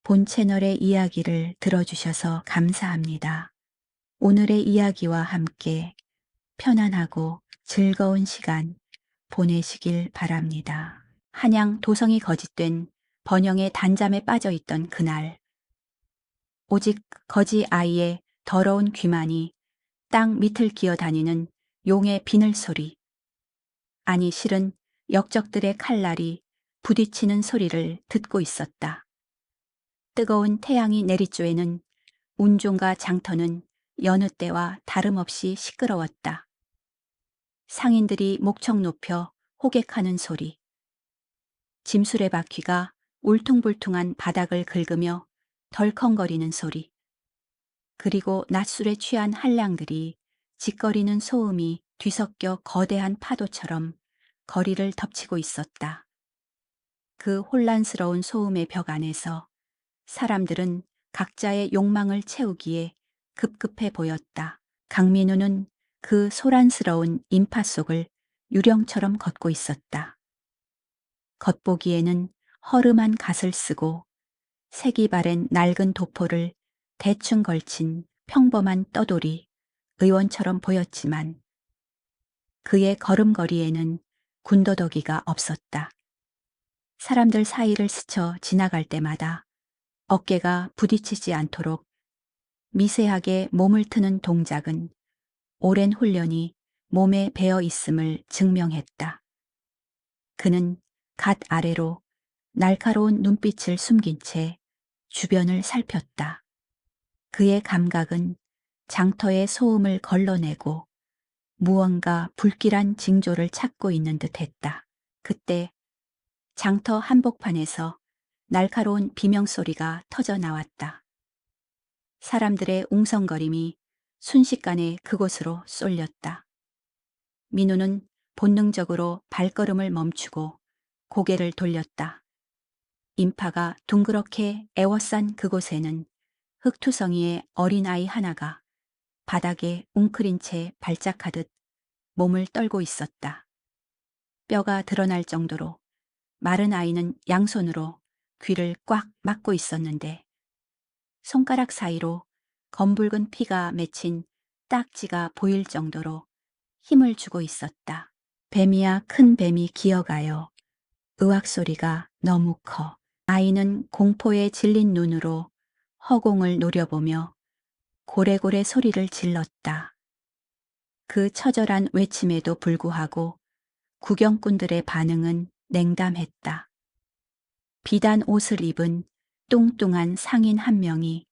본 채널의 이야기를 들어주셔서 감사합니다. 오늘의 이야기와 함께 편안하고 즐거운 시간 보내시길 바랍니다. 한양 도성이 거짓된 번영의 단잠에 빠져있던 그날, 오직 거지 아이의 더러운 귀만이 땅 밑을 기어다니는 용의 비늘 소리, 아니 실은 역적들의 칼날이 부딪히는 소리를 듣고 있었다. 뜨거운 태양이 내리쬐는 운종과 장터는 여느 때와 다름없이 시끄러웠다. 상인들이 목청 높여 호객하는 소리, 짐수레 바퀴가 울퉁불퉁한 바닥을 긁으며 덜컹거리는 소리, 그리고 낮술에 취한 한량들이 짓거리는 소음이 뒤섞여 거대한 파도처럼 거리를 덮치고 있었다. 그 혼란스러운 소음의 벽 안에서 사람들은 각자의 욕망을 채우기에 급급해 보였다. 강민우는 그 소란스러운 인파 속을 유령처럼 걷고 있었다. 겉보기에는 허름한 갓을 쓰고 색이 바랜 낡은 도포를 대충 걸친 평범한 떠돌이 의원처럼 보였지만 그의 걸음걸이에는 군더더기가 없었다. 사람들 사이를 스쳐 지나갈 때마다 어깨가 부딪히지 않도록 미세하게 몸을 트는 동작은 오랜 훈련이 몸에 배어 있음을 증명했다. 그는 갓 아래로 날카로운 눈빛을 숨긴 채 주변을 살폈다. 그의 감각은 장터의 소음을 걸러내고 무언가 불길한 징조를 찾고 있는 듯 했다. 그때 장터 한복판에서 날카로운 비명소리가 터져 나왔다. 사람들의 웅성거림이 순식간에 그곳으로 쏠렸다. 민우는 본능적으로 발걸음을 멈추고 고개를 돌렸다. 인파가 둥그렇게 에워싼 그곳에는 흑투성이의 어린아이 하나가 바닥에 웅크린 채 발작하듯 몸을 떨고 있었다. 뼈가 드러날 정도로 마른 아이는 양손으로 귀를 꽉 막고 있었는데 손가락 사이로 검붉은 피가 맺힌 딱지가 보일 정도로 힘을 주고 있었다. 뱀이야 큰 뱀이 기어가요. 의학 소리가 너무 커. 아이는 공포에 질린 눈으로 허공을 노려보며 고래고래 소리를 질렀다. 그 처절한 외침에도 불구하고 구경꾼들의 반응은 냉담했다. 비단 옷을 입은 뚱뚱한 상인 한 명이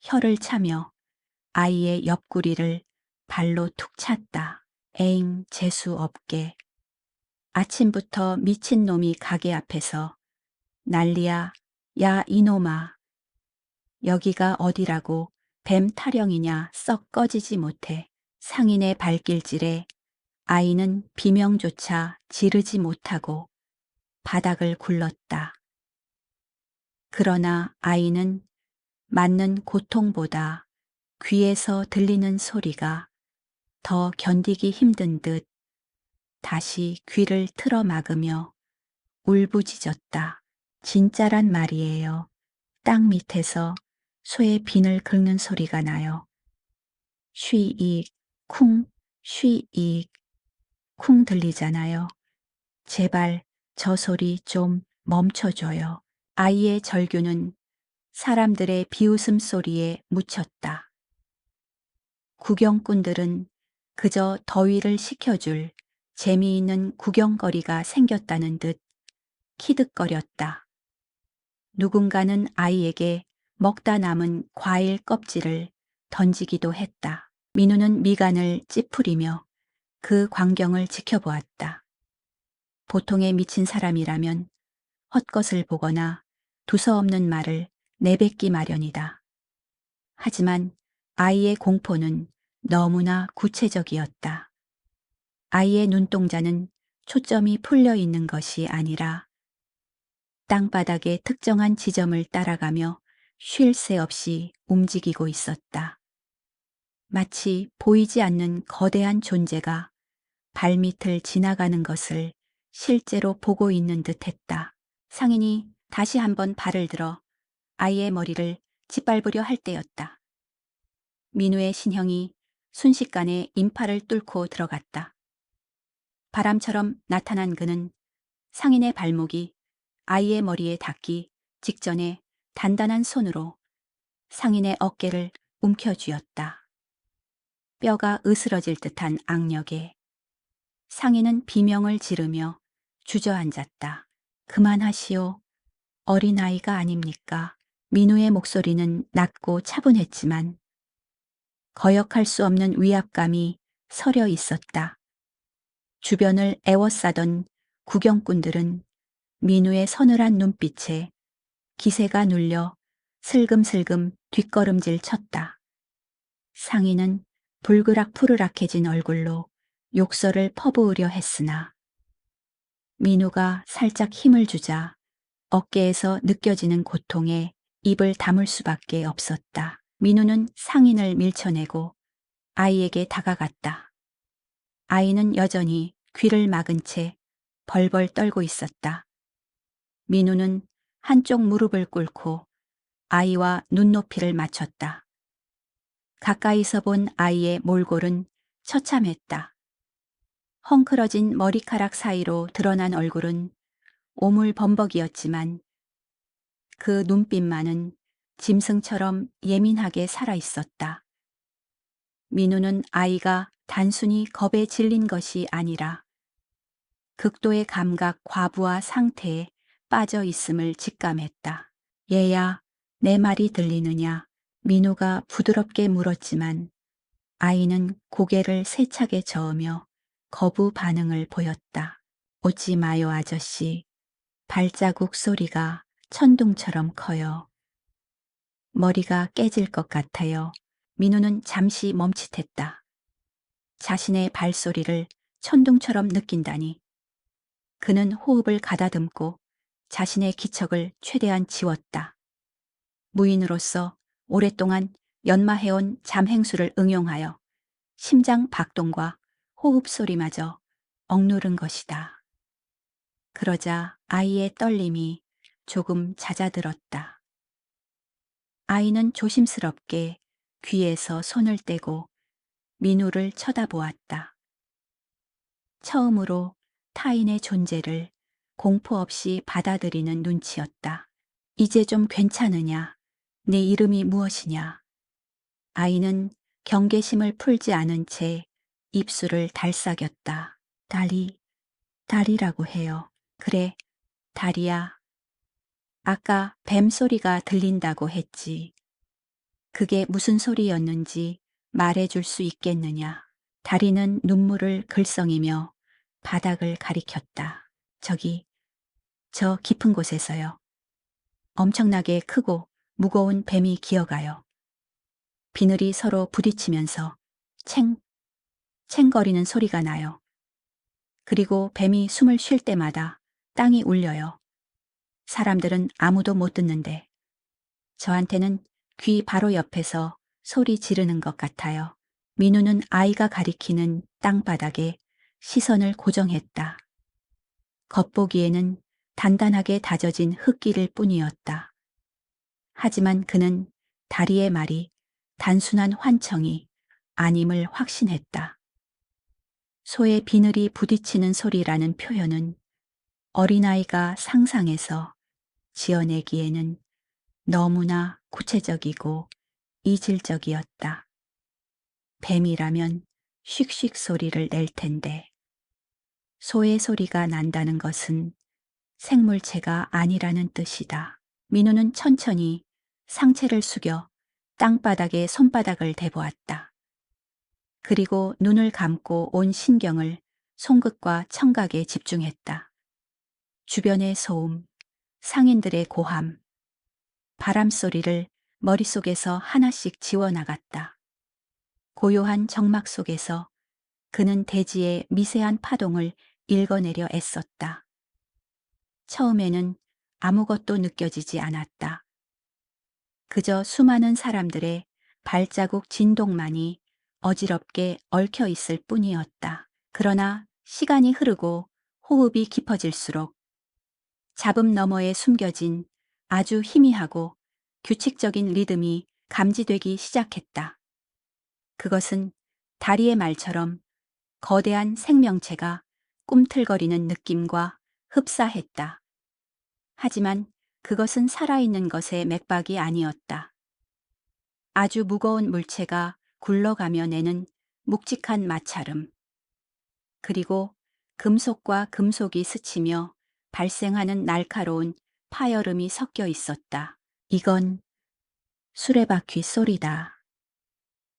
혀를 차며 아이의 옆구리를 발로 툭 찼다. 에잉, 재수 없게. 아침부터 미친놈이 가게 앞에서 난리야. 야 이놈아. 여기가 어디라고 뱀 타령이냐 썩 꺼지지 못해. 상인의 발길질에 아이는 비명조차 지르지 못하고 바닥을 굴렀다. 그러나 아이는 맞는 고통보다 귀에서 들리는 소리가 더 견디기 힘든 듯 다시 귀를 틀어 막으며 울부짖었다. 진짜란 말이에요. 땅 밑에서 쇠의 비늘 긁는 소리가 나요. 쉬익, 쿵, 쉬익, 쿵 들리잖아요. 제발 저 소리 좀 멈춰줘요. 아이의 절규는 사람들의 비웃음 소리에 묻혔다. 구경꾼들은 그저 더위를 식혀줄 재미있는 구경거리가 생겼다는 듯 키득거렸다. 누군가는 아이에게 먹다 남은 과일 껍질을 던지기도 했다. 민우는 미간을 찌푸리며 그 광경을 지켜보았다. 보통에 미친 사람이라면 헛것을 보거나 두서없는 말을 내뱉기 마련이다. 하지만 아이의 공포는 너무나 구체적이었다. 아이의 눈동자는 초점이 풀려 있는 것이 아니라 땅바닥의 특정한 지점을 따라가며 쉴 새 없이 움직이고 있었다. 마치 보이지 않는 거대한 존재가 발밑을 지나가는 것을 실제로 보고 있는 듯 했다. 상인이 다시 한번 발을 들어 아이의 머리를 짓밟으려 할 때였다. 민우의 신형이 순식간에 인파를 뚫고 들어갔다. 바람처럼 나타난 그는 상인의 발목이 아이의 머리에 닿기 직전에 단단한 손으로 상인의 어깨를 움켜쥐었다. 뼈가 으스러질 듯한 악력에 상인은 비명을 지르며 주저앉았다. 그만하시오. 어린아이가 아닙니까? 민우의 목소리는 낮고 차분했지만 거역할 수 없는 위압감이 서려 있었다. 주변을 애워싸던 구경꾼들은 민우의 서늘한 눈빛에 기세가 눌려 슬금슬금 뒷걸음질 쳤다. 상인은 불그락푸르락해진 얼굴로 욕설을 퍼부으려 했으나 민우가 살짝 힘을 주자 어깨에서 느껴지는 고통에 입을 다물 수밖에 없었다. 민우는 상인을 밀쳐내고 아이에게 다가갔다. 아이는 여전히 귀를 막은 채 벌벌 떨고 있었다. 민우는 한쪽 무릎을 꿇고 아이와 눈높이를 맞췄다. 가까이서 본 아이의 몰골은 처참했다. 헝클어진 머리카락 사이로 드러난 얼굴은 오물범벅이었지만 그 눈빛만은 짐승처럼 예민하게 살아있었다. 민우는 아이가 단순히 겁에 질린 것이 아니라 극도의 감각 과부하 상태에 빠져 있음을 직감했다. 얘야, 내 말이 들리느냐? 민우가 부드럽게 물었지만 아이는 고개를 세차게 저으며 거부 반응을 보였다. 오지 마요, 아저씨. 발자국 소리가 천둥처럼 커요. 머리가 깨질 것 같아요. 민우는 잠시 멈칫했다. 자신의 발소리를 천둥처럼 느낀다니. 그는 호흡을 가다듬고 자신의 기척을 최대한 지웠다. 무인으로서 오랫동안 연마해온 잠행수를 응용하여 심장 박동과 호흡 소리마저 억누른 것이다. 그러자 아이의 떨림이 조금 잦아들었다. 아이는 조심스럽게 귀에서 손을 떼고 민우를 쳐다보았다. 처음으로 타인의 존재를 공포 없이 받아들이는 눈치였다. 이제 좀 괜찮으냐? 네 이름이 무엇이냐? 아이는 경계심을 풀지 않은 채 입술을 달싹였다. 다리라고 해요. 그래, 다리야. 아까 뱀 소리가 들린다고 했지. 그게 무슨 소리였는지 말해줄 수 있겠느냐? 다리는 눈물을 글썽이며 바닥을 가리켰다. 저 깊은 곳에서요. 엄청나게 크고 무거운 뱀이 기어가요. 비늘이 서로 부딪히면서 챙거리는 소리가 나요. 그리고 뱀이 숨을 쉴 때마다 땅이 울려요. 사람들은 아무도 못 듣는데 저한테는 귀 바로 옆에서 소리 지르는 것 같아요. 민우는 아이가 가리키는 땅바닥에 시선을 고정했다. 겉보기에는 단단하게 다져진 흙길일 뿐이었다. 하지만 그는 다리의 말이 단순한 환청이 아님을 확신했다. 소의 비늘이 부딪히는 소리라는 표현은 어린아이가 상상해서 지어내기에는 너무나 구체적이고 이질적이었다. 뱀이라면 슉슉 소리를 낼 텐데 소의 소리가 난다는 것은 생물체가 아니라는 뜻이다. 민우는 천천히 상체를 숙여 땅바닥에 손바닥을 대보았다. 그리고 눈을 감고 온 신경을 송극과 청각에 집중했다. 주변의 소음, 상인들의 고함, 바람 소리를 머릿속에서 하나씩 지워나갔다. 고요한 정막 속에서 그는 대지의 미세한 파동을 읽어내려 애썼다. 처음에는 아무것도 느껴지지 않았다. 그저 수많은 사람들의 발자국 진동만이 어지럽게 얽혀 있을 뿐이었다. 그러나 시간이 흐르고 호흡이 깊어질수록 잡음 너머에 숨겨진 아주 희미하고 규칙적인 리듬이 감지되기 시작했다. 그것은 다리의 말처럼 거대한 생명체가 꿈틀거리는 느낌과 흡사했다. 하지만 그것은 살아있는 것의 맥박이 아니었다. 아주 무거운 물체가 굴러가며 내는 묵직한 마찰음, 그리고 금속과 금속이 스치며 발생하는 날카로운 파열음이 섞여 있었다. 이건 수레바퀴 소리다.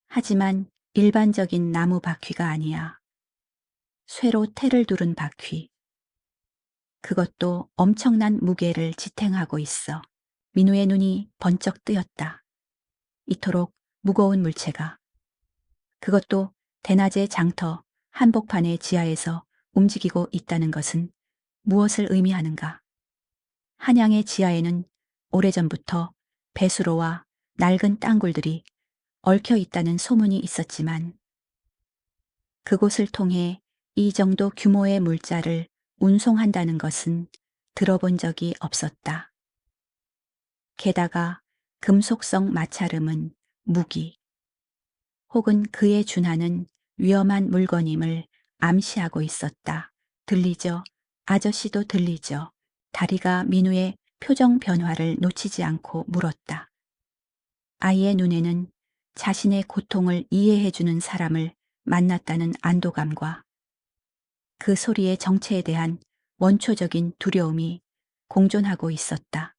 하지만 일반적인 나무 바퀴가 아니야. 쇠로 테를 두른 바퀴. 그것도 엄청난 무게를 지탱하고 있어. 민우의 눈이 번쩍 뜨였다. 이토록 무거운 물체가. 그것도 대낮의 장터 한복판의 지하에서 움직이고 있다는 것은 무엇을 의미하는가? 한양의 지하에는 오래전부터 배수로와 낡은 땅굴들이 얽혀 있다는 소문이 있었지만 그곳을 통해 이 정도 규모의 물자를 운송한다는 것은 들어본 적이 없었다. 게다가 금속성 마찰음은 무기 혹은 그에 준하는 위험한 물건임을 암시하고 있었다. 들리죠? 아저씨도 들리죠? 다리가 민우의 표정 변화를 놓치지 않고 물었다. 아이의 눈에는 자신의 고통을 이해해주는 사람을 만났다는 안도감과 그 소리의 정체에 대한 원초적인 두려움이 공존하고 있었다.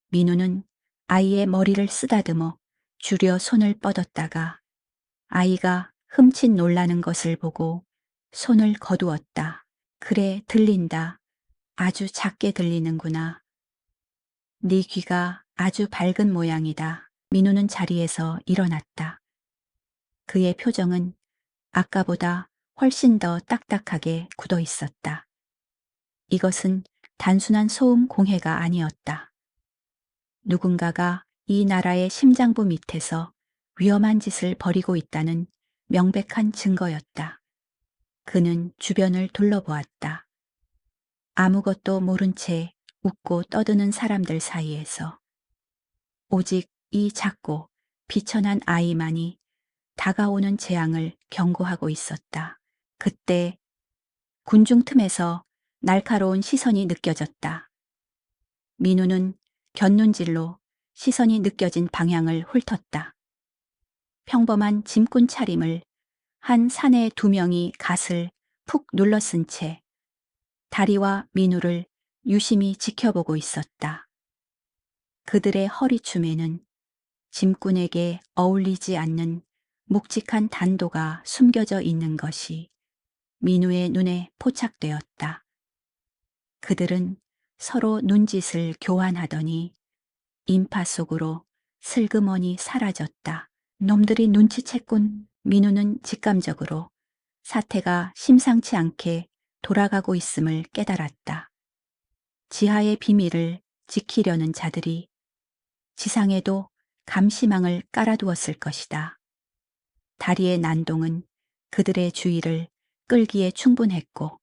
민우는 아이의 머리를 쓰다듬어 주려 손을 뻗었다가 아이가 흠칫 놀라는 것을 보고 손을 거두었다. 그래, 들린다. 아주 작게 들리는구나. 네 귀가 아주 밝은 모양이다. 민우는 자리에서 일어났다. 그의 표정은 아까보다 훨씬 더 딱딱하게 굳어 있었다. 이것은 단순한 소음 공해가 아니었다. 누군가가 이 나라의 심장부 밑에서 위험한 짓을 벌이고 있다는 명백한 증거였다. 그는 주변을 둘러보았다. 아무것도 모른 채 웃고 떠드는 사람들 사이에서 오직 이 작고 비천한 아이만이 다가오는 재앙을 경고하고 있었다. 그때 군중 틈에서 날카로운 시선이 느껴졌다. 민우는 곁눈질로 시선이 느껴진 방향을 훑었다. 평범한 짐꾼 차림을 한 사내 두 명이 갓을 푹 눌러쓴 채 다리와 민우를 유심히 지켜보고 있었다. 그들의 허리춤에는 짐꾼에게 어울리지 않는 묵직한 단도가 숨겨져 있는 것이 민우의 눈에 포착되었다. 그들은 서로 눈짓을 교환하더니 인파 속으로 슬그머니 사라졌다. 놈들이 눈치챘군. 민우는 직감적으로 사태가 심상치 않게 돌아가고 있음을 깨달았다. 지하의 비밀을 지키려는 자들이 지상에도 감시망을 깔아두었을 것이다. 다리의 난동은 그들의 주의를 끌기에 충분했고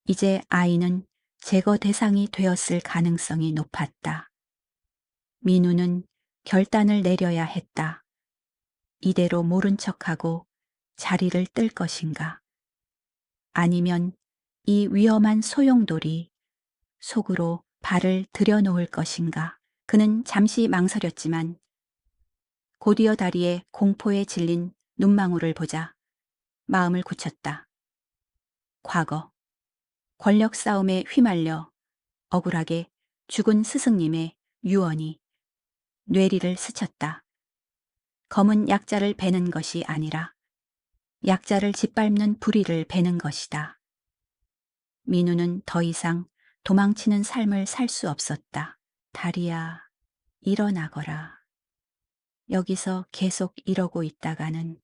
이제 아이는 제거 대상이 되었을 가능성이 높았다. 민우는 결단을 내려야 했다. 이대로 모른 척하고 자리를 뜰 것인가? 아니면 이 위험한 소용돌이 속으로 발을 들여놓을 것인가? 그는 잠시 망설였지만 곧이어 다리에 공포에 질린 눈망울을 보자 마음을 굳혔다. 과거, 권력 싸움에 휘말려 억울하게 죽은 스승님의 유언이 뇌리를 스쳤다. 검은 약자를 베는 것이 아니라 약자를 짓밟는 불의를 베는 것이다. 민우는 더 이상 도망치는 삶을 살 수 없었다. 다리야, 일어나거라. 여기서 계속 이러고 있다가는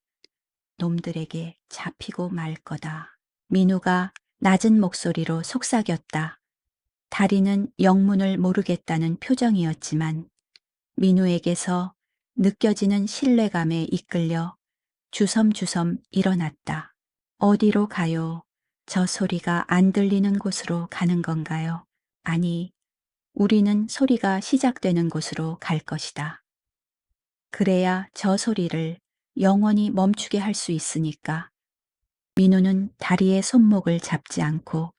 놈들에게 잡히고 말 거다. 민우가 낮은 목소리로 속삭였다. 다리는 영문을 모르겠다는 표정이었지만 민우에게서 느껴지는 신뢰감에 이끌려 주섬주섬 일어났다. 어디로 가요? 저 소리가 안 들리는 곳으로 가는 건가요? 아니, 우리는 소리가 시작되는 곳으로 갈 것이다. 그래야 저 소리를 영원히 멈추게 할 수 있으니까. 민우는 다리의 손목을 잡지 않고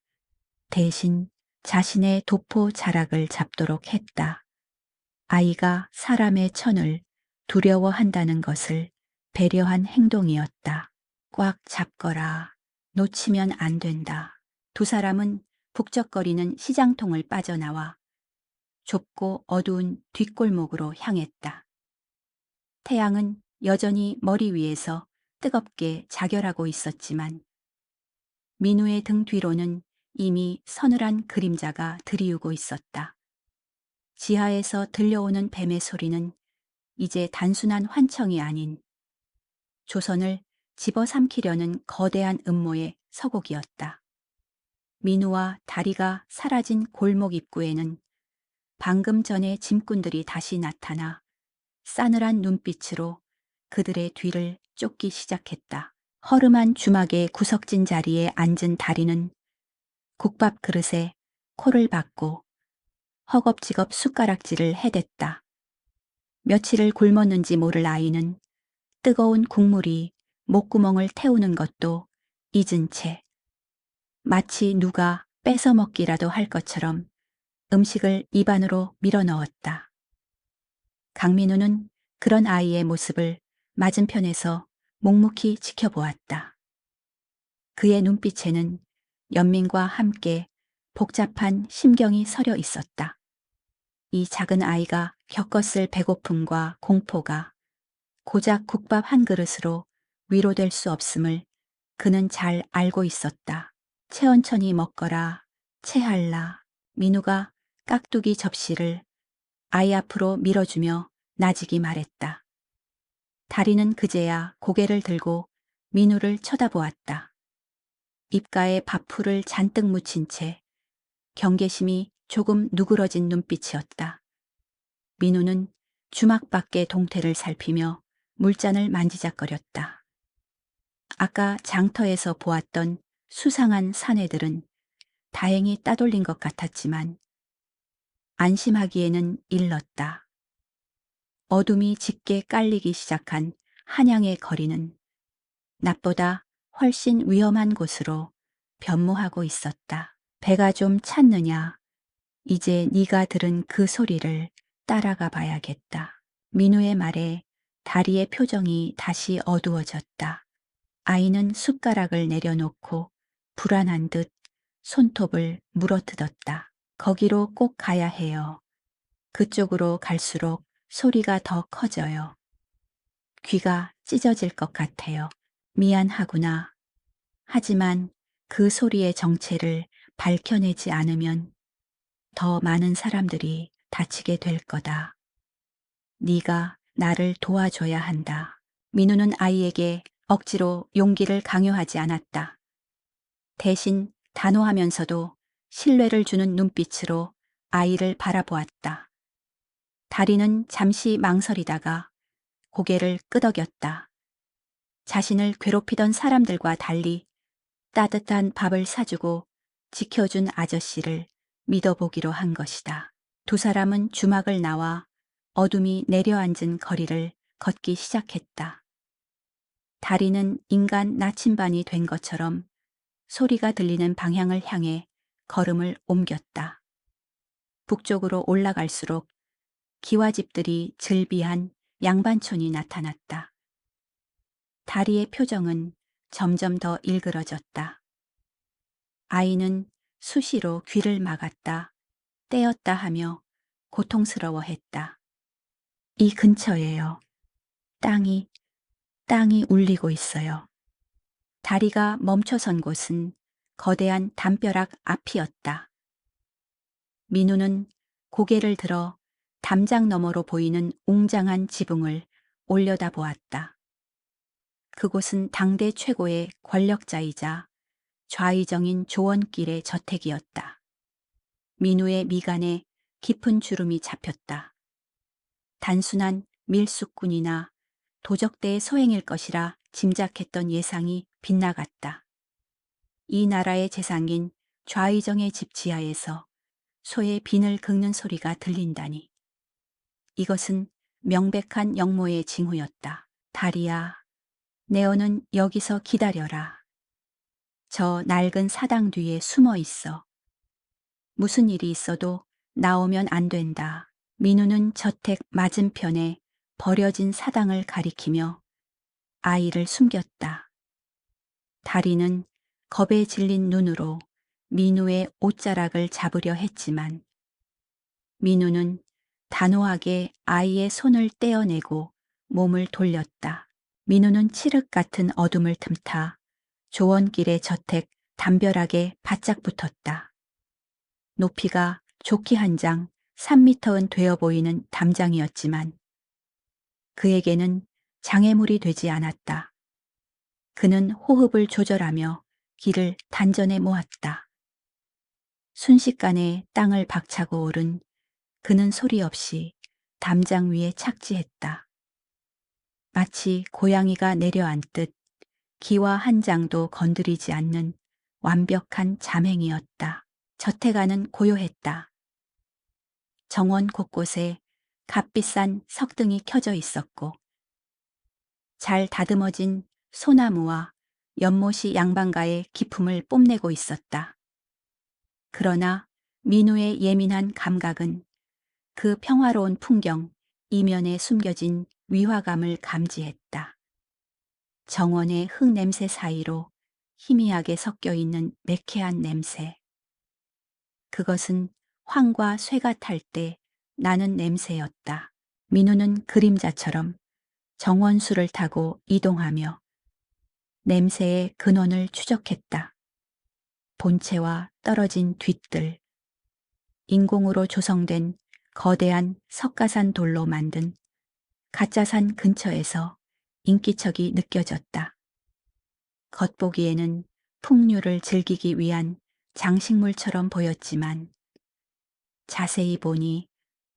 대신 자신의 도포 자락을 잡도록 했다. 아이가 사람의 천을 두려워한다는 것을 배려한 행동이었다. 꽉 잡거라. 놓치면 안 된다. 두 사람은 북적거리는 시장통을 빠져나와 좁고 어두운 뒷골목으로 향했다. 태양은 여전히 머리 위에서 뜨겁게 자결하고 있었지만 민우의 등 뒤로는 이미 서늘한 그림자가 들이우고 있었다. 지하에서 들려오는 뱀의 소리는 이제 단순한 환청이 아닌 조선을 집어삼키려는 거대한 음모의 서곡이었다. 민우와 다리가 사라진 골목 입구에는 방금 전에 짐꾼들이 다시 나타나 싸늘한 눈빛으로 그들의 뒤를 쫓기 시작했다. 허름한 주막의 구석진 자리에 앉은 다리는 국밥 그릇에 코를 박고 허겁지겁 숟가락질을 해댔다. 며칠을 굶었는지 모를 아이는 뜨거운 국물이 목구멍을 태우는 것도 잊은 채 마치 누가 뺏어 먹기라도 할 것처럼 음식을 입안으로 밀어넣었다. 강민우는 그런 아이의 모습을 맞은편에서 묵묵히 지켜보았다. 그의 눈빛에는 연민과 함께 복잡한 심경이 서려 있었다. 이 작은 아이가 겪었을 배고픔과 공포가 고작 국밥 한 그릇으로 위로될 수 없음을 그는 잘 알고 있었다. 체언천히 먹거라, 체할라. 민우가 깍두기 접시를 아이 앞으로 밀어주며 나직이 말했다. 다리는 그제야 고개를 들고 민우를 쳐다보았다. 입가에 밥풀을 잔뜩 묻힌 채 경계심이 조금 누그러진 눈빛이었다. 민우는 주막 밖의 동태를 살피며 물잔을 만지작거렸다. 아까 장터에서 보았던 수상한 사내들은 다행히 따돌린 것 같았지만 안심하기에는 일렀다. 어둠이 짙게 깔리기 시작한 한양의 거리는 낮보다 훨씬 위험한 곳으로 변모하고 있었다. 배가 좀 찼느냐? 이제 네가 들은 그 소리를 따라가 봐야겠다. 민우의 말에 다리의 표정이 다시 어두워졌다. 아이는 숟가락을 내려놓고 불안한 듯 손톱을 물어뜯었다. 거기로 꼭 가야 해요. 그쪽으로 갈수록 소리가 더 커져요. 귀가 찢어질 것 같아요. 미안하구나. 하지만 그 소리의 정체를 밝혀내지 않으면 더 많은 사람들이 다치게 될 거다. 네가 나를 도와줘야 한다. 민우는 아이에게 억지로 용기를 강요하지 않았다. 대신 단호하면서도 신뢰를 주는 눈빛으로 아이를 바라보았다. 다리는 잠시 망설이다가 고개를 끄덕였다. 자신을 괴롭히던 사람들과 달리 따뜻한 밥을 사주고 지켜준 아저씨를 믿어보기로 한 것이다. 두 사람은 주막을 나와 어둠이 내려앉은 거리를 걷기 시작했다. 다리는 인간 나침반이 된 것처럼 소리가 들리는 방향을 향해 걸음을 옮겼다. 북쪽으로 올라갈수록 기와집들이 즐비한 양반촌이 나타났다. 다리의 표정은 점점 더 일그러졌다. 아이는 수시로 귀를 막았다, 떼었다 하며 고통스러워했다. 이 근처에요. 땅이 울리고 있어요. 다리가 멈춰선 곳은 거대한 담벼락 앞이었다. 민우는 고개를 들어 담장 너머로 보이는 웅장한 지붕을 올려다보았다. 그곳은 당대 최고의 권력자이자 좌의정인 조원길의 저택이었다. 민우의 미간에 깊은 주름이 잡혔다. 단순한 밀수꾼이나 도적대의 소행일 것이라 짐작했던 예상이 빗나갔다. 이 나라의 재상인 좌의정의 집 지하에서 소의 비늘 긁는 소리가 들린다니. 이것은 명백한 영모의 징후였다. 다리야, 네오는 여기서 기다려라. 저 낡은 사당 뒤에 숨어 있어. 무슨 일이 있어도 나오면 안 된다. 민우는 저택 맞은편에 버려진 사당을 가리키며 아이를 숨겼다. 다리는 겁에 질린 눈으로 민우의 옷자락을 잡으려 했지만 민우는 단호하게 아이의 손을 떼어내고 몸을 돌렸다. 민우는 칠흑 같은 어둠을 틈타 조원길의 저택 담벼락에 바짝 붙었다. 높이가 조끼 한 장 3미터은 되어 보이는 담장이었지만 그에게는 장애물이 되지 않았다. 그는 호흡을 조절하며 길을 단전에 모았다. 순식간에 땅을 박차고 오른 그는 소리 없이 담장 위에 착지했다. 마치 고양이가 내려앉듯 기와 한 장도 건드리지 않는 완벽한 잠행이었다. 저택 안은 고요했다. 정원 곳곳에 값비싼 석등이 켜져 있었고 잘 다듬어진 소나무와 연못이 양반가의 기품을 뽐내고 있었다. 그러나 민우의 예민한 감각은 그 평화로운 풍경 이면에 숨겨진 위화감을 감지했다. 정원의 흙냄새 사이로 희미하게 섞여 있는 매캐한 냄새. 그것은 황과 쇠가 탈 때 나는 냄새였다. 민우는 그림자처럼 정원수를 타고 이동하며 냄새의 근원을 추적했다. 본체와 떨어진 뒷뜰, 인공으로 조성된 거대한 석가산 돌로 만든 가짜산 근처에서 인기척이 느껴졌다. 겉보기에는 풍류를 즐기기 위한 장식물처럼 보였지만 자세히 보니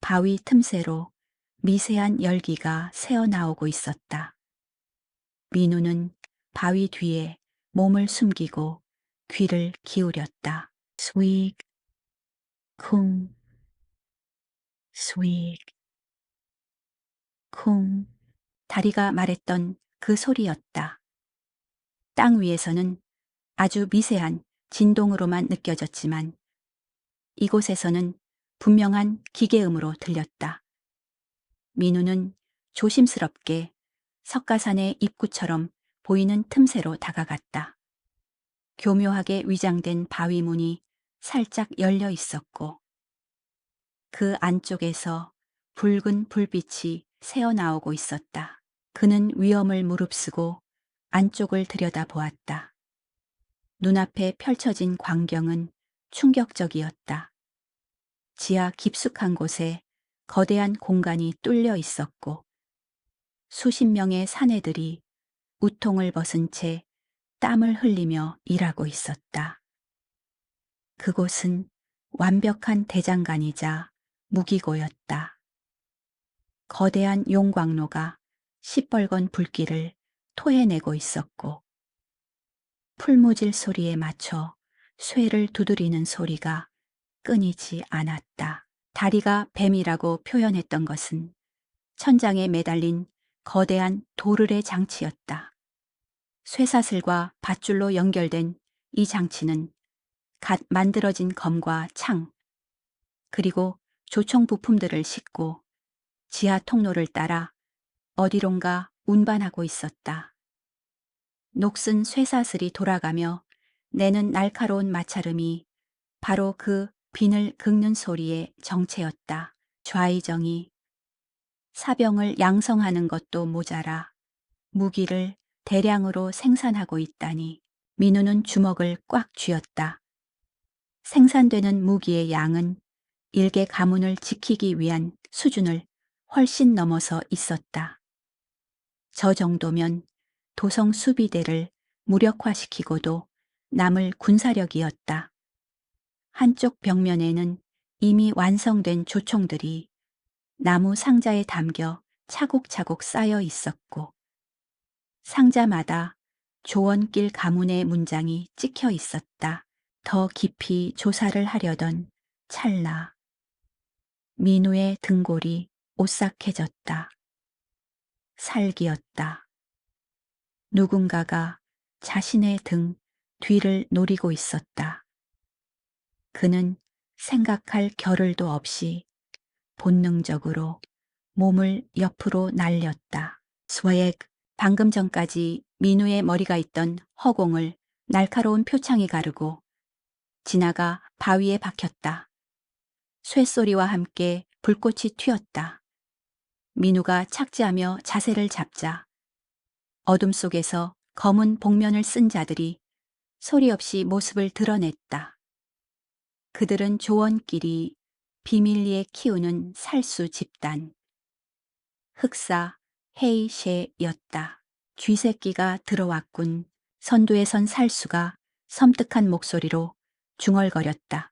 바위 틈새로 미세한 열기가 새어나오고 있었다. 민우는 바위 뒤에 몸을 숨기고 귀를 기울였다. 스윅, 쿵, 스윅, 쿵. 다리가 말했던 그 소리였다. 땅 위에서는 아주 미세한 진동으로만 느껴졌지만 이곳에서는 분명한 기계음으로 들렸다. 민우는 조심스럽게 석가산의 입구처럼 보이는 틈새로 다가갔다. 교묘하게 위장된 바위문이 살짝 열려 있었고 그 안쪽에서 붉은 불빛이 새어나오고 있었다. 그는 위험을 무릅쓰고 안쪽을 들여다보았다. 눈앞에 펼쳐진 광경은 충격적이었다. 지하 깊숙한 곳에 거대한 공간이 뚫려 있었고 수십 명의 사내들이 우통을 벗은 채 땀을 흘리며 일하고 있었다. 그곳은 완벽한 대장간이자 무기고였다. 거대한 용광로가 시뻘건 불길을 토해내고 있었고 풀무질 소리에 맞춰 쇠를 두드리는 소리가 끊이지 않았다. 다리가 뱀이라고 표현했던 것은 천장에 매달린 거대한 도르래 장치였다. 쇠사슬과 밧줄로 연결된 이 장치는 갓 만들어진 검과 창, 그리고 조총 부품들을 싣고 지하 통로를 따라 어디론가 운반하고 있었다. 녹슨 쇠사슬이 돌아가며 내는 날카로운 마찰음이 바로 그 비늘 긁는 소리의 정체였다. 좌의정이 사병을 양성하는 것도 모자라 무기를 대량으로 생산하고 있다니. 민우는 주먹을 꽉 쥐었다. 생산되는 무기의 양은 일개 가문을 지키기 위한 수준을 훨씬 넘어서 있었다. 저 정도면 도성 수비대를 무력화시키고도 남을 군사력이었다. 한쪽 벽면에는 이미 완성된 조총들이 나무 상자에 담겨 차곡차곡 쌓여 있었고 상자마다 조원길 가문의 문장이 찍혀 있었다. 더 깊이 조사를 하려던 찰나 민우의 등골이 오싹해졌다. 살기였다. 누군가가 자신의 등 뒤를 노리고 있었다. 그는 생각할 겨를도 없이 본능적으로 몸을 옆으로 날렸다. 스웩. 방금 전까지 민우의 머리가 있던 허공을 날카로운 표창이 가르고 지나가 바위에 박혔다. 쇠소리와 함께 불꽃이 튀었다. 민우가 착지하며 자세를 잡자 어둠 속에서 검은 복면을 쓴 자들이 소리 없이 모습을 드러냈다. 그들은 조원끼리 비밀리에 키우는 살수 집단 흑사 헤이셰였다. 쥐새끼가 들어왔군. 선두에 선 살수가 섬뜩한 목소리로 중얼거렸다.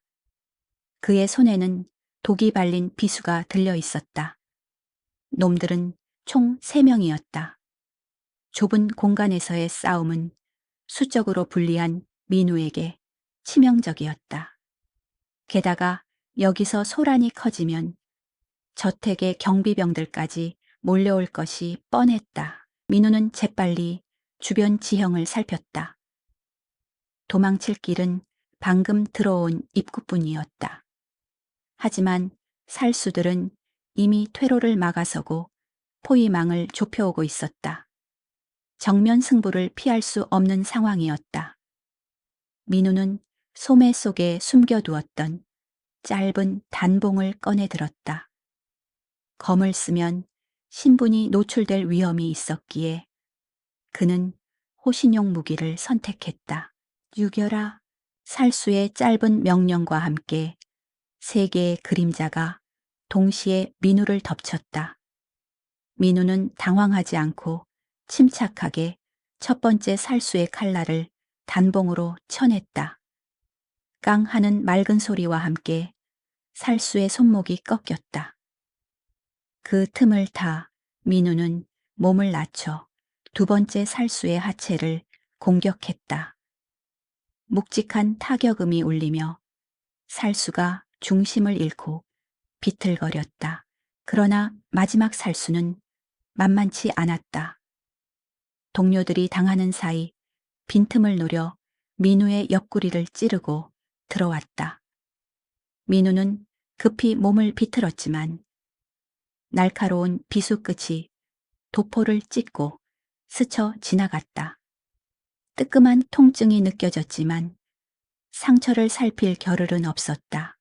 그의 손에는 독이 발린 비수가 들려 있었다. 놈들은 총 3명이었다. 좁은 공간에서의 싸움은 수적으로 불리한 민우에게 치명적이었다. 게다가 여기서 소란이 커지면 저택의 경비병들까지 몰려올 것이 뻔했다. 민우는 재빨리 주변 지형을 살폈다. 도망칠 길은 방금 들어온 입구뿐이었다. 하지만 살수들은 이미 퇴로를 막아서고 포위망을 좁혀오고 있었다. 정면 승부를 피할 수 없는 상황이었다. 민우는 소매 속에 숨겨두었던 짧은 단봉을 꺼내 들었다. 검을 쓰면 신분이 노출될 위험이 있었기에 그는 호신용 무기를 선택했다. 죽여라. 살수의 짧은 명령과 함께 3개의 그림자가 동시에 민우를 덮쳤다. 민우는 당황하지 않고 침착하게 첫 번째 살수의 칼날을 단봉으로 쳐냈다. 깡 하는 맑은 소리와 함께 살수의 손목이 꺾였다. 그 틈을 타 민우는 몸을 낮춰 2번째 살수의 하체를 공격했다. 묵직한 타격음이 울리며 살수가 중심을 잃고 비틀거렸다. 그러나 마지막 살수는 만만치 않았다. 동료들이 당하는 사이 빈틈을 노려 민우의 옆구리를 찌르고 들어왔다. 민우는 급히 몸을 비틀었지만 날카로운 비수 끝이 도포를 찢고 스쳐 지나갔다. 뜨끔한 통증이 느껴졌지만 상처를 살필 겨를은 없었다.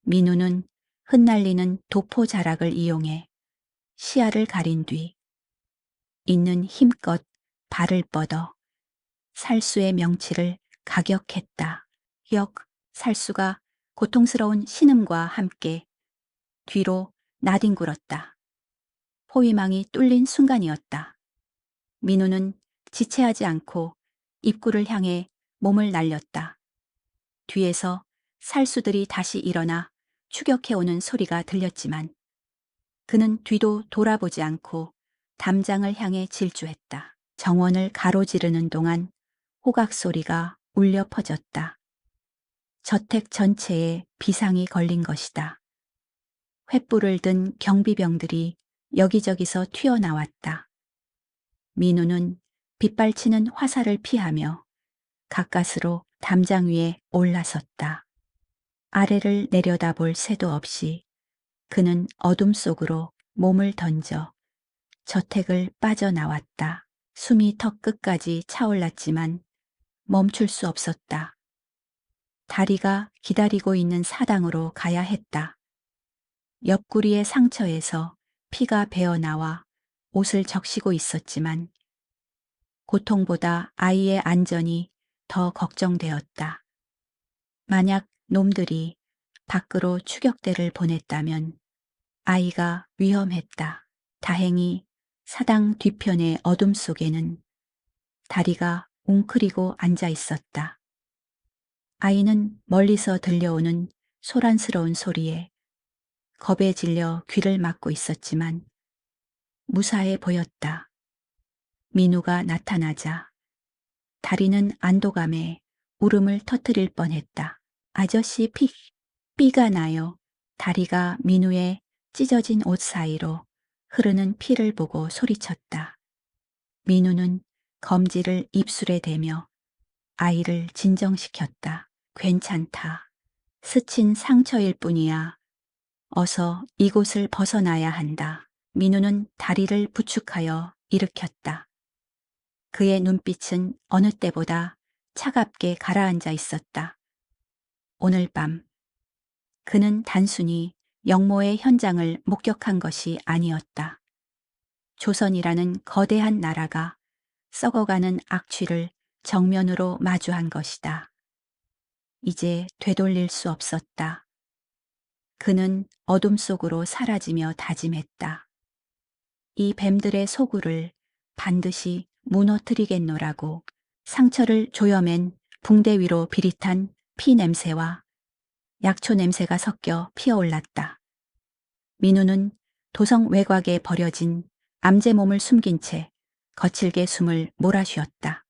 민우는 흩날리는 도포 자락을 이용해 시야를 가린 뒤 있는 힘껏 발을 뻗어 살수의 명치를 가격했다. 살수가 고통스러운 신음과 함께 뒤로 나뒹굴었다. 포위망이 뚫린 순간이었다. 민우는 지체하지 않고 입구를 향해 몸을 날렸다. 뒤에서 살수들이 다시 일어나 추격해오는 소리가 들렸지만 그는 뒤도 돌아보지 않고 담장을 향해 질주했다. 정원을 가로지르는 동안 호각 소리가 울려 퍼졌다. 저택 전체에 비상이 걸린 것이다. 횃불을 든 경비병들이 여기저기서 튀어나왔다. 민우는 빗발치는 화살을 피하며 가까스로 담장 위에 올라섰다. 아래를 내려다볼 새도 없이 그는 어둠 속으로 몸을 던져 저택을 빠져나왔다. 숨이 턱 끝까지 차올랐지만 멈출 수 없었다. 다리가 기다리고 있는 사당으로 가야 했다. 옆구리의 상처에서 피가 배어나와 옷을 적시고 있었지만 고통보다 아이의 안전이 더 걱정되었다. 만약 놈들이 밖으로 추격대를 보냈다면 아이가 위험했다. 다행히 사당 뒤편의 어둠 속에는 다리가 웅크리고 앉아 있었다. 아이는 멀리서 들려오는 소란스러운 소리에 겁에 질려 귀를 막고 있었지만 무사해 보였다. 민우가 나타나자 다리는 안도감에 울음을 터뜨릴 뻔했다. 아저씨 피. 삐가 나요. 다리가 민우의 찢어진 옷 사이로 흐르는 피를 보고 소리쳤다. 민우는 검지를 입술에 대며 아이를 진정시켰다. 괜찮다. 스친 상처일 뿐이야. 어서 이곳을 벗어나야 한다. 민우는 다리를 부축하여 일으켰다. 그의 눈빛은 어느 때보다 차갑게 가라앉아 있었다. 오늘 밤 그는 단순히 영모의 현장을 목격한 것이 아니었다. 조선이라는 거대한 나라가 썩어가는 악취를 정면으로 마주한 것이다. 이제 되돌릴 수 없었다. 그는 어둠 속으로 사라지며 다짐했다. 이 뱀들의 소굴을 반드시 무너뜨리겠노라고. 상처를 조여맨 붕대 위로 비릿한 피 냄새와 약초 냄새가 섞여 피어올랐다. 민우는 도성 외곽에 버려진 암제 몸을 숨긴 채 거칠게 숨을 몰아쉬었다.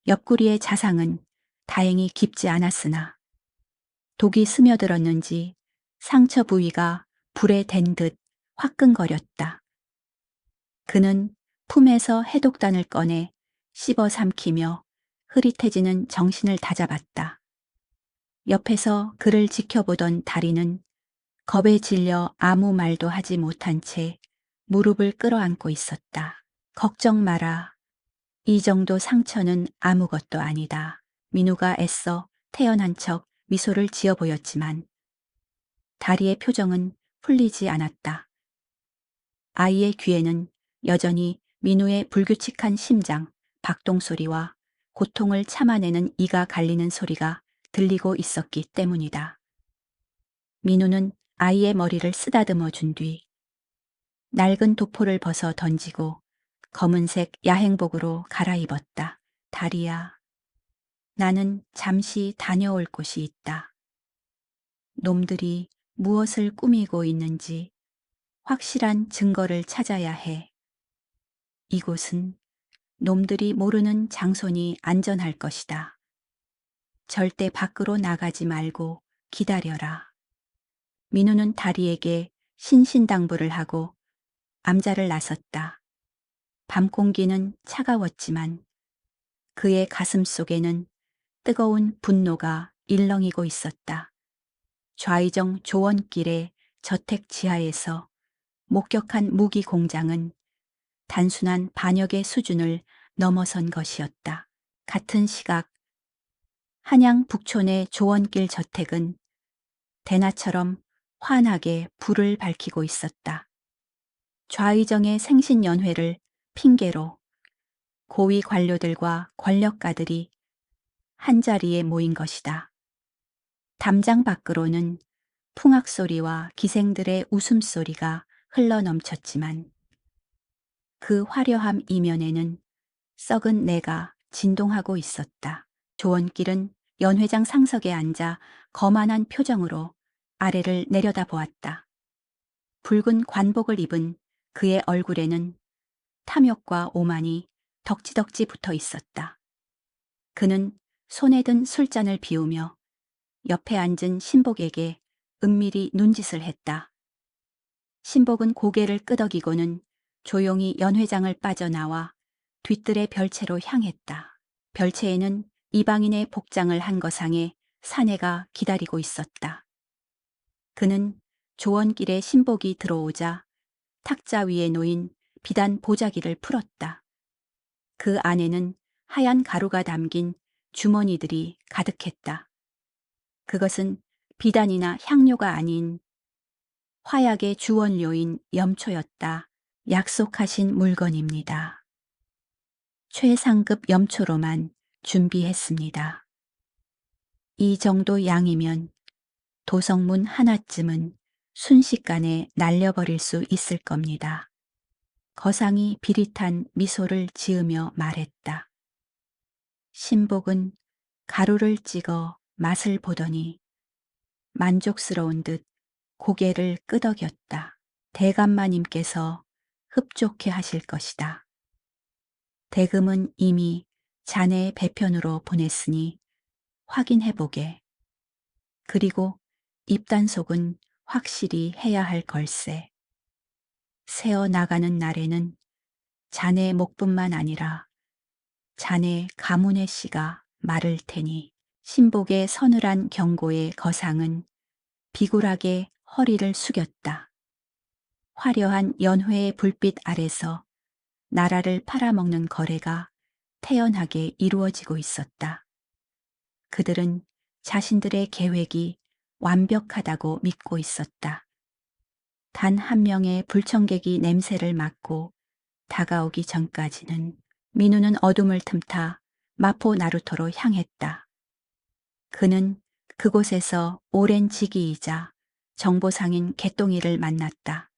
옆구리의 자상은 다행히 깊지 않았으나 독이 스며들었는지 상처 부위가 불에 댄 듯 화끈거렸다. 그는 품에서 해독단을 꺼내 씹어 삼키며 흐릿해지는 정신을 다잡았다. 옆에서 그를 지켜보던 다리는 겁에 질려 아무 말도 하지 못한 채 무릎을 끌어안고 있었다. 걱정 마라. 이 정도 상처는 아무것도 아니다. 민우가 애써 태연한 척 미소를 지어 보였지만 다리의 표정은 풀리지 않았다. 아이의 귀에는 여전히 민우의 불규칙한 심장, 박동 소리와 고통을 참아내는 이가 갈리는 소리가 들리고 있었기 때문이다. 민우는 아이의 머리를 쓰다듬어 준 뒤 낡은 도포를 벗어 던지고 검은색 야행복으로 갈아입었다. 다리야, 나는 잠시 다녀올 곳이 있다. 놈들이 무엇을 꾸미고 있는지 확실한 증거를 찾아야 해. 이곳은 놈들이 모르는 장소니 안전할 것이다. 절대 밖으로 나가지 말고 기다려라. 민우는 다리에게 신신당부를 하고 암자를 나섰다. 밤 공기는 차가웠지만 그의 가슴 속에는 뜨거운 분노가 일렁이고 있었다. 좌이정 조원길의 저택 지하에서 목격한 무기 공장은 단순한 반역의 수준을 넘어선 것이었다. 같은 시각 한양 북촌의 조원길 저택은 대나처럼 환하게 불을 밝히고 있었다. 좌의정의 생신연회를 핑계로 고위 관료들과 권력가들이 한자리에 모인 것이다. 담장 밖으로는 풍악소리와 기생들의 웃음소리가 흘러넘쳤지만 그 화려함 이면에는 썩은 내가 진동하고 있었다. 조원길은 연회장 상석에 앉아 거만한 표정으로 아래를 내려다보았다. 붉은 관복을 입은 그의 얼굴에는 탐욕과 오만이 덕지덕지 붙어 있었다. 그는 손에 든 술잔을 비우며 옆에 앉은 신복에게 은밀히 눈짓을 했다. 신복은 고개를 끄덕이고는 조용히 연회장을 빠져나와 뒤뜰의 별채로 향했다. 별채에는 이방인의 복장을 한 거상에 사내가 기다리고 있었다. 그는 조원길에 신복이 들어오자 탁자 위에 놓인 비단 보자기를 풀었다. 그 안에는 하얀 가루가 담긴 주머니들이 가득했다. 그것은 비단이나 향료가 아닌 화약의 주원료인 염초였다. 약속하신 물건입니다. 최상급 염초로만 준비했습니다. 이 정도 양이면 도성문 하나쯤은 순식간에 날려버릴 수 있을 겁니다. 거상이 비릿한 미소를 지으며 말했다. 신복은 가루를 찍어 맛을 보더니 만족스러운 듯 고개를 끄덕였다. 대감마님께서 흡족해 하실 것이다. 대금은 이미 자네의 배편으로 보냈으니 확인해보게. 그리고 입단속은 확실히 해야 할 걸세. 새어 나가는 날에는 자네 목뿐만 아니라 자네 가문의 씨가 마를 테니. 신복의 서늘한 경고의 거상은 비굴하게 허리를 숙였다. 화려한 연회의 불빛 아래서 나라를 팔아먹는 거래가 태연하게 이루어지고 있었다. 그들은 자신들의 계획이 완벽하다고 믿고 있었다. 단 한 명의 불청객이 냄새를 맡고 다가오기 전까지는 민우는 어둠을 틈타 마포 나루터로 향했다. 그는 그곳에서 오랜 지기이자 정보상인 개똥이를 만났다.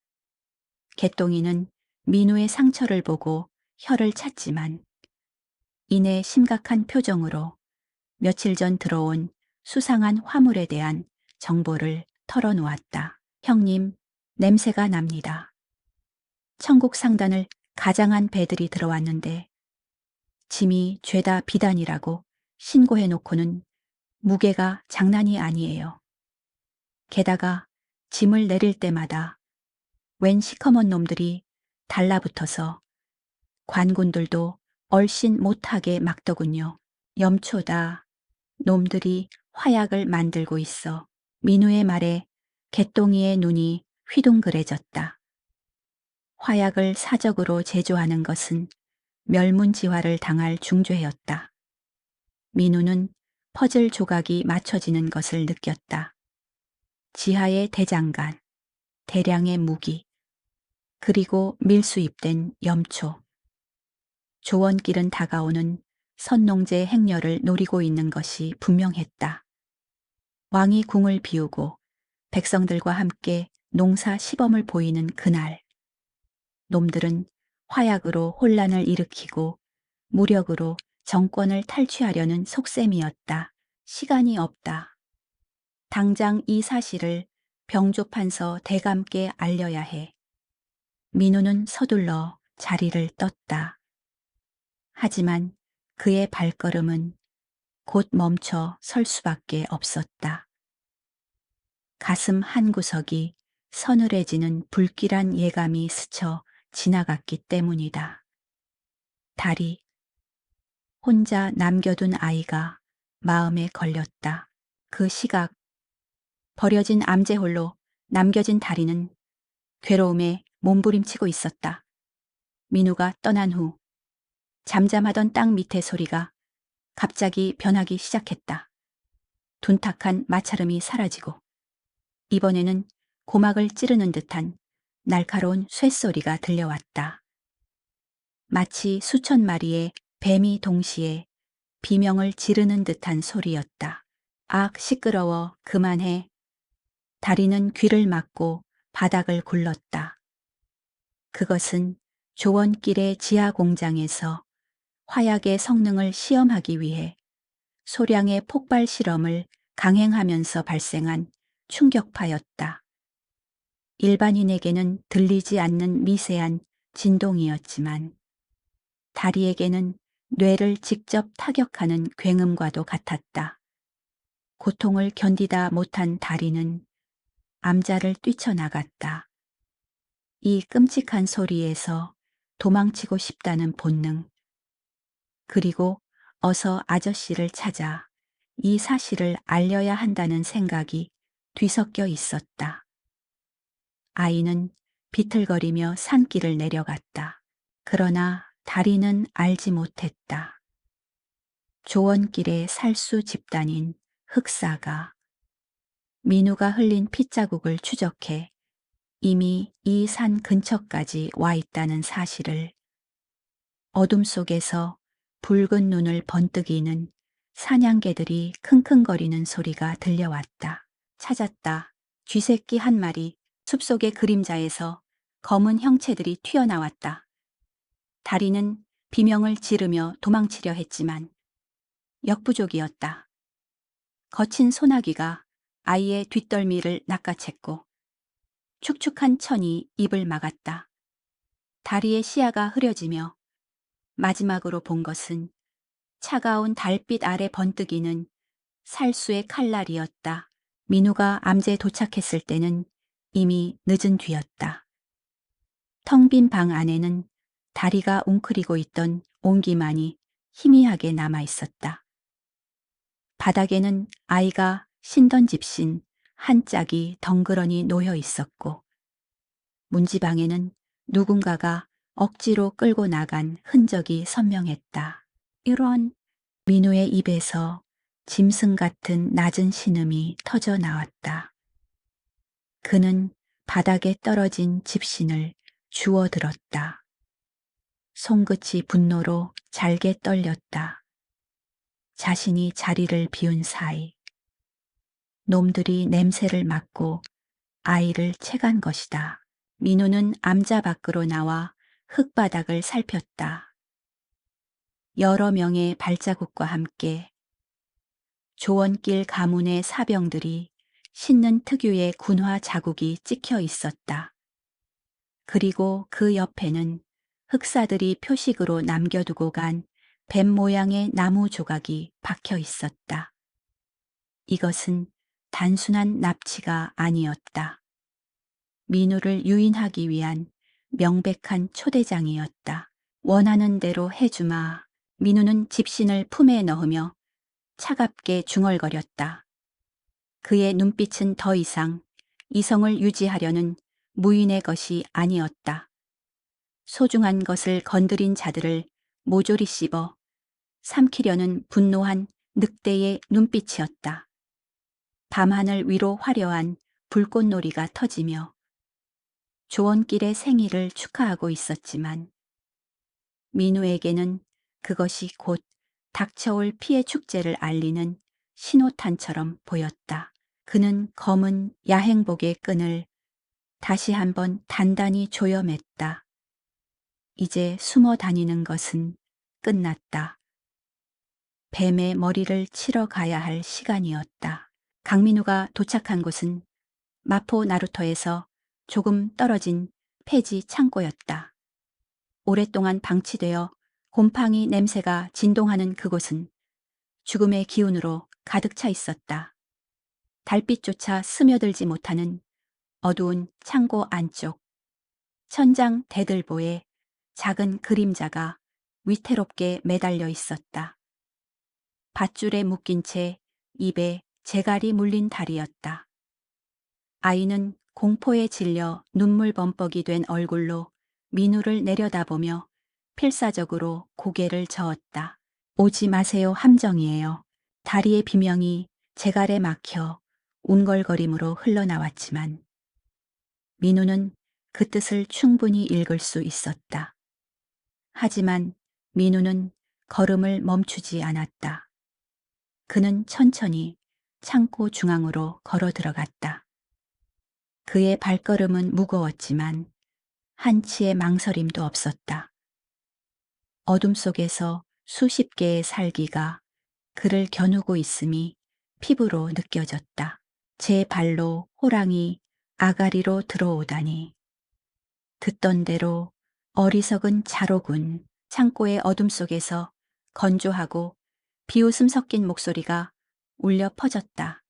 개똥이는 민우의 상처를 보고 혀를 찼지만 이내 심각한 표정으로 며칠 전 들어온 수상한 화물에 대한 정보를 털어놓았다. 형님, 냄새가 납니다. 천국 상단을 가장한 배들이 들어왔는데 짐이 죄다 비단이라고 신고해놓고는 무게가 장난이 아니에요. 게다가 짐을 내릴 때마다 웬 시커먼 놈들이 달라붙어서 관군들도 얼씬 못하게 막더군요. 염초다. 놈들이 화약을 만들고 있어. 민우의 말에 개똥이의 눈이 휘둥그레졌다. 화약을 사적으로 제조하는 것은 멸문지화를 당할 중죄였다. 민우는 퍼즐 조각이 맞춰지는 것을 느꼈다. 지하의 대장간, 대량의 무기, 그리고 밀수입된 염초. 조원길은 다가오는 선농제 행렬을 노리고 있는 것이 분명했다. 왕이 궁을 비우고 백성들과 함께 농사 시범을 보이는 그날, 놈들은 화약으로 혼란을 일으키고 무력으로 정권을 탈취하려는 속셈이었다. 시간이 없다. 당장 이 사실을 병조판서 대감께 알려야 해. 민우는 서둘러 자리를 떴다. 하지만 그의 발걸음은 곧 멈춰 설 수밖에 없었다. 가슴 한구석이 서늘해지는 불길한 예감이 스쳐 지나갔기 때문이다. 달이 혼자 남겨둔 아이가 마음에 걸렸다. 그 시각 버려진 암제홀로 남겨진 다리는 괴로움에 몸부림치고 있었다. 민우가 떠난 후 잠잠하던 땅 밑의 소리가 갑자기 변하기 시작했다. 둔탁한 마찰음이 사라지고 이번에는 고막을 찌르는 듯한 날카로운 쇳소리가 들려왔다. 마치 수천 마리의 뱀이 동시에 비명을 지르는 듯한 소리였다. 악, 시끄러워, 그만해. 다리는 귀를 막고 바닥을 굴렀다. 그것은 조원길의 지하 공장에서 화약의 성능을 시험하기 위해 소량의 폭발 실험을 강행하면서 발생한 충격파였다. 일반인에게는 들리지 않는 미세한 진동이었지만 다리에게는 뇌를 직접 타격하는 굉음과도 같았다. 고통을 견디다 못한 다리는 암자를 뛰쳐나갔다. 이 끔찍한 소리에서 도망치고 싶다는 본능, 그리고 어서 아저씨를 찾아 이 사실을 알려야 한다는 생각이 뒤섞여 있었다. 아이는 비틀거리며 산길을 내려갔다. 그러나 다리는 알지 못했다. 조원길의 살수 집단인 흑사가 민우가 흘린 핏자국을 추적해 이미 이 산 근처까지 와 있다는 사실을. 어둠 속에서 붉은 눈을 번뜩이는 사냥개들이 킁킁거리는 소리가 들려왔다. 찾았다. 쥐새끼 한 마리 숲속의 그림자에서 검은 형체들이 튀어나왔다. 다리는 비명을 지르며 도망치려 했지만 역부족이었다. 거친 소나기가 아이의 뒷덜미를 낚아챘고 축축한 천이 입을 막았다. 다리의 시야가 흐려지며 마지막으로 본 것은 차가운 달빛 아래 번뜩이는 살수의 칼날이었다. 민우가 암제 도착했을 때는 이미 늦은 뒤였다. 텅 빈 방 안에는 다리가 웅크리고 있던 옹기만이 희미하게 남아 있었다. 바닥에는 아이가 신던 집신 한 짝이 덩그러니 놓여 있었고, 문지방에는 누군가가 억지로 끌고 나간 흔적이 선명했다. 이런 민우의 입에서 짐승 같은 낮은 신음이 터져 나왔다. 그는 바닥에 떨어진 집신을 주워 들었다. 손끝이 분노로 잘게 떨렸다. 자신이 자리를 비운 사이 놈들이 냄새를 맡고 아이를 채간 것이다. 민우는 암자 밖으로 나와 흙바닥을 살폈다. 여러 명의 발자국과 함께 조원길 가문의 사병들이 싣는 특유의 군화 자국이 찍혀 있었다. 그리고 그 옆에는 흑사들이 표식으로 남겨두고 간 뱀 모양의 나무 조각이 박혀 있었다. 이것은 단순한 납치가 아니었다. 민우를 유인하기 위한 명백한 초대장이었다. 원하는 대로 해주마. 민우는 집신을 품에 넣으며 차갑게 중얼거렸다. 그의 눈빛은 더 이상 이성을 유지하려는 무인의 것이 아니었다. 소중한 것을 건드린 자들을 모조리 씹어 삼키려는 분노한 늑대의 눈빛이었다. 밤하늘 위로 화려한 불꽃놀이가 터지며 조원길의 생일을 축하하고 있었지만 민우에게는 그것이 곧 닥쳐올 피해 축제를 알리는 신호탄처럼 보였다. 그는 검은 야행복의 끈을 다시 한번 단단히 조여맸다. 이제 숨어 다니는 것은 끝났다. 뱀의 머리를 치러 가야 할 시간이었다. 강민우가 도착한 곳은 마포 나루터에서 조금 떨어진 폐지 창고였다. 오랫동안 방치되어 곰팡이 냄새가 진동하는 그곳은 죽음의 기운으로 가득 차 있었다. 달빛조차 스며들지 못하는 어두운 창고 안쪽, 천장 대들보에 작은 그림자가 위태롭게 매달려 있었다. 밧줄에 묶인 채 입에 재갈이 물린 다리였다. 아이는 공포에 질려 눈물 범벅이 된 얼굴로 민우를 내려다보며 필사적으로 고개를 저었다. 오지 마세요 함정이에요. 다리의 비명이 재갈에 막혀 운걸거림으로 흘러나왔지만 민우는 그 뜻을 충분히 읽을 수 있었다. 하지만 민우는 걸음을 멈추지 않았다. 그는 천천히 창고 중앙으로 걸어 들어갔다. 그의 발걸음은 무거웠지만 한치의 망설임도 없었다. 어둠 속에서 수십 개의 살기가 그를 겨누고 있음이 피부로 느껴졌다. 제 발로 호랑이 아가리로 들어오다니. 듣던 대로 어리석은 자로군. 창고의 어둠 속에서 건조하고 비웃음 섞인 목소리가 울려 퍼졌다.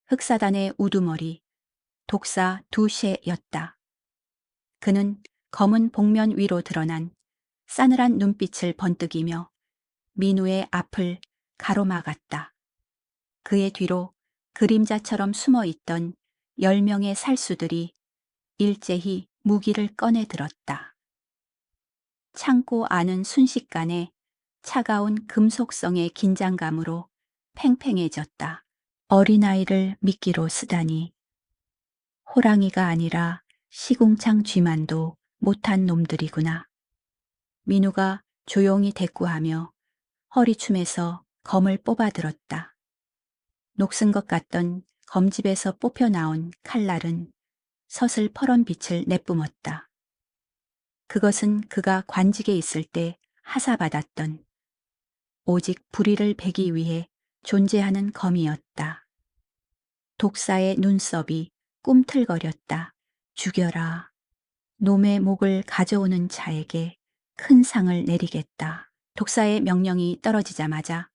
흑사단의 우두머리, 독사 두셰였다. 그는 검은 복면 위로 드러난 싸늘한 눈빛을 번뜩이며 민우의 앞을 가로막았다. 그의 뒤로 그림자처럼 숨어있던 10명의 살수들이 일제히 무기를 꺼내 들었다. 창고 안은 순식간에 차가운 금속성의 긴장감으로 팽팽해졌다. 어린아이를 미끼로 쓰다니. 호랑이가 아니라 시궁창 쥐만도 못한 놈들이구나. 민우가 조용히 대꾸하며 허리춤에서 검을 뽑아들었다. 녹슨 것 같던 검집에서 뽑혀 나온 칼날은 서슬 퍼런 빛을 내뿜었다. 그것은 그가 관직에 있을 때 하사받았던 오직 불의를 베기 위해 존재하는 검이었다. 독사의 눈썹이 꿈틀거렸다. 죽여라. 놈의 목을 가져오는 자에게 큰 상을 내리겠다. 독사의 명령이 떨어지자마자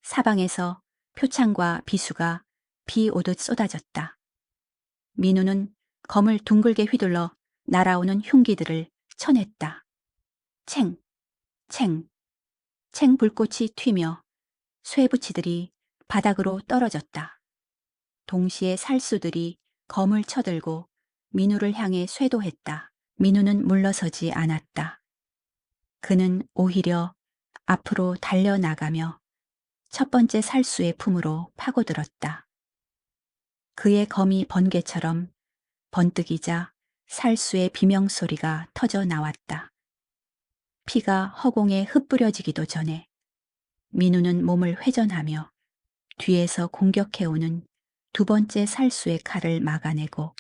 사방에서 표창과 비수가 비 오듯 쏟아졌다. 민우는 검을 둥글게 휘둘러 날아오는 흉기들을 쳐냈다. 챙, 챙, 챙 불꽃이 튀며 쇠붙이들이 바닥으로 떨어졌다. 동시에 살수들이 검을 쳐들고 민우를 향해 쇄도했다. 민우는 물러서지 않았다. 그는 오히려 앞으로 달려나가며 첫 번째 살수의 품으로 파고들었다. 그의 검이 번개처럼 번뜩이자 살수의 비명소리가 터져 나왔다. 피가 허공에 흩뿌려지기도 전에 민우는 몸을 회전하며 뒤에서 공격해오는 두 번째 살수의 칼을 막아내고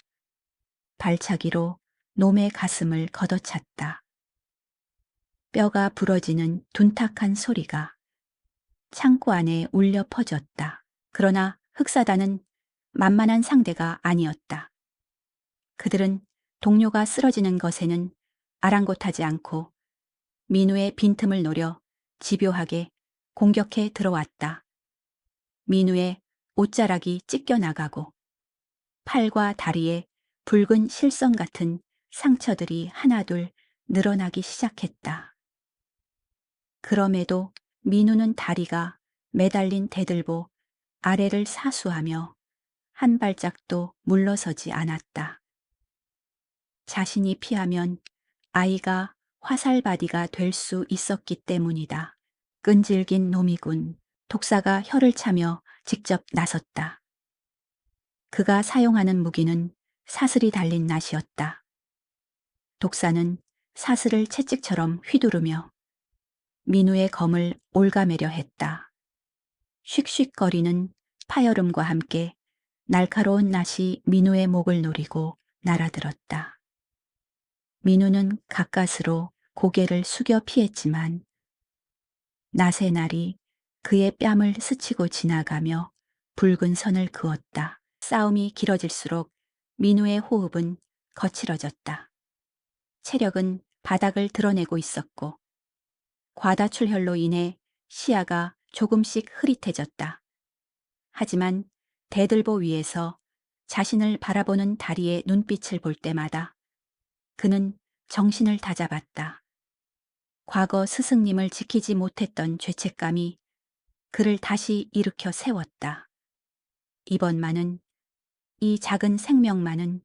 발차기로 놈의 가슴을 걷어찼다. 뼈가 부러지는 둔탁한 소리가 창고 안에 울려 퍼졌다. 그러나 흑사단은 만만한 상대가 아니었다. 그들은 동료가 쓰러지는 것에는 아랑곳하지 않고 민우의 빈틈을 노려 집요하게 공격해 들어왔다. 민우의 옷자락이 찢겨나가고 팔과 다리에 붉은 실성 같은 상처들이 하나둘 늘어나기 시작했다. 그럼에도 민우는 다리가 매달린 대들보 아래를 사수하며 한 발짝도 물러서지 않았다. 자신이 피하면 아이가 화살바디가 될 수 있었기 때문이다. 끈질긴 놈이군. 독사가 혀를 차며 직접 나섰다. 그가 사용하는 무기는 사슬이 달린 낫이었다. 독사는 사슬을 채찍처럼 휘두르며 민우의 검을 올가매려 했다. 슉슉거리는 파열음과 함께 날카로운 낫이 민우의 목을 노리고 날아들었다. 민우는 가까스로 고개를 숙여 피했지만 낫의 날이 그의 뺨을 스치고 지나가며 붉은 선을 그었다. 싸움이 길어질수록 민우의 호흡은 거칠어졌다. 체력은 바닥을 드러내고 있었고 과다출혈로 인해 시야가 조금씩 흐릿해졌다. 하지만 대들보 위에서 자신을 바라보는 다리의 눈빛을 볼 때마다 그는 정신을 다잡았다. 과거 스승님을 지키지 못했던 죄책감이 그를 다시 일으켜 세웠다. 이번만은, 이 작은 생명만은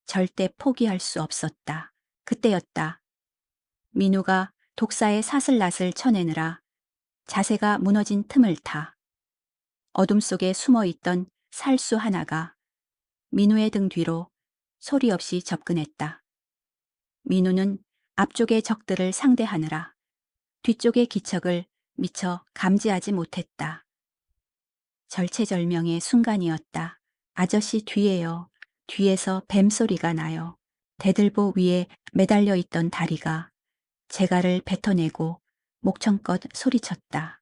절대 포기할 수 없었다. 그때였다. 민우가 독사의 사슬낫을 쳐내느라 자세가 무너진 틈을 타 어둠 속에 숨어있던 살수 하나가 민우의 등 뒤로 소리 없이 접근했다. 민우는 앞쪽의 적들을 상대하느라 뒤쪽의 기척을 미처 감지하지 못했다. 절체절명의 순간이었다. 아저씨 뒤에요. 뒤에서 뱀소리가 나요. 대들보 위에 매달려 있던 다리가 재갈을 뱉어내고 목청껏 소리쳤다.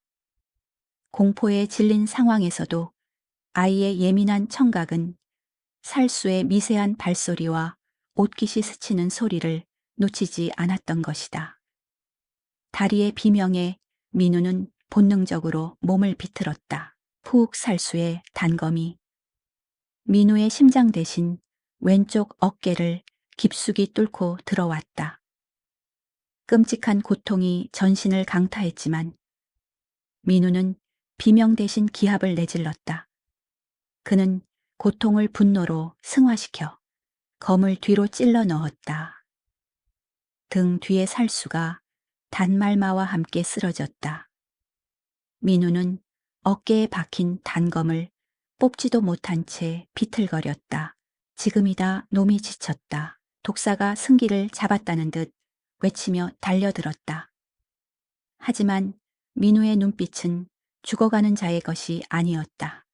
공포에 질린 상황에서도 아이의 예민한 청각은 살수의 미세한 발소리와 옷깃이 스치는 소리를 놓치지 않았던 것이다. 다리의 비명에 민우는 본능적으로 몸을 비틀었다. 푹 살수의 단검이 민우의 심장 대신 왼쪽 어깨를 깊숙이 뚫고 들어왔다. 끔찍한 고통이 전신을 강타했지만 민우는 비명 대신 기합을 내질렀다. 그는 고통을 분노로 승화시켜 검을 뒤로 찔러 넣었다. 등 뒤의 살수가 단말마와 함께 쓰러졌다. 민우는 어깨에 박힌 단검을 뽑지도 못한 채 비틀거렸다. 지금이다. 놈이 지쳤다. 독사가 승기를 잡았다는 듯 외치며 달려들었다. 하지만 민우의 눈빛은 죽어가는 자의 것이 아니었다.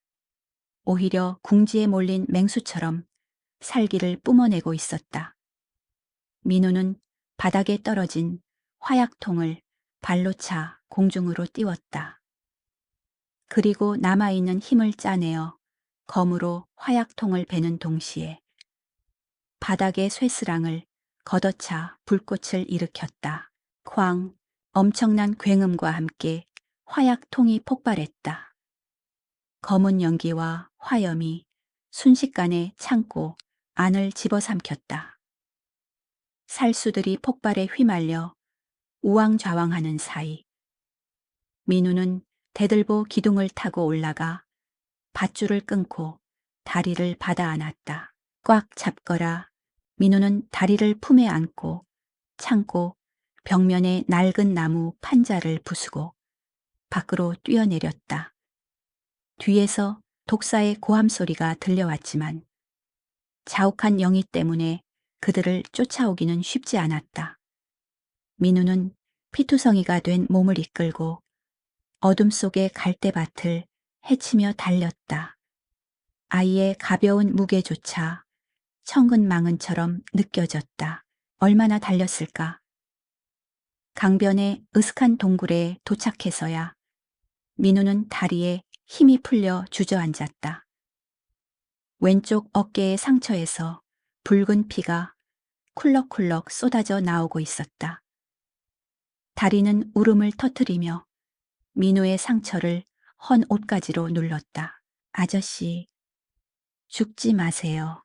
오히려 궁지에 몰린 맹수처럼 살기를 뿜어내고 있었다. 민우는 바닥에 떨어진 화약통을 발로 차 공중으로 띄웠다. 그리고 남아있는 힘을 짜내어 검으로 화약통을 베는 동시에 바닥의 쇠스랑을 걷어차 불꽃을 일으켰다. 쾅! 엄청난 굉음과 함께 화약통이 폭발했다. 검은 연기와 화염이 순식간에 창고 안을 집어삼켰다. 살수들이 폭발에 휘말려 우왕좌왕하는 사이 민우는 대들보 기둥을 타고 올라가 밧줄을 끊고 다리를 받아 안았다. 꽉 잡거라. 민우는 다리를 품에 안고 창고 벽면에 낡은 나무 판자를 부수고 밖으로 뛰어내렸다. 뒤에서 독사의 고함 소리가 들려왔지만 자욱한 영희 때문에 그들을 쫓아오기는 쉽지 않았다. 민우는 피투성이가 된 몸을 이끌고 어둠 속의 갈대밭을 헤치며 달렸다. 아이의 가벼운 무게조차 천근만근처럼 느껴졌다. 얼마나 달렸을까? 강변의 으슥한 동굴에 도착해서야 민우는 다리에 힘이 풀려 주저앉았다. 왼쪽 어깨의 상처에서 붉은 피가 쿨럭쿨럭 쏟아져 나오고 있었다. 다리는 울음을 터뜨리며 민우의 상처를 헌 옷가지로 눌렀다. 아저씨, 죽지 마세요.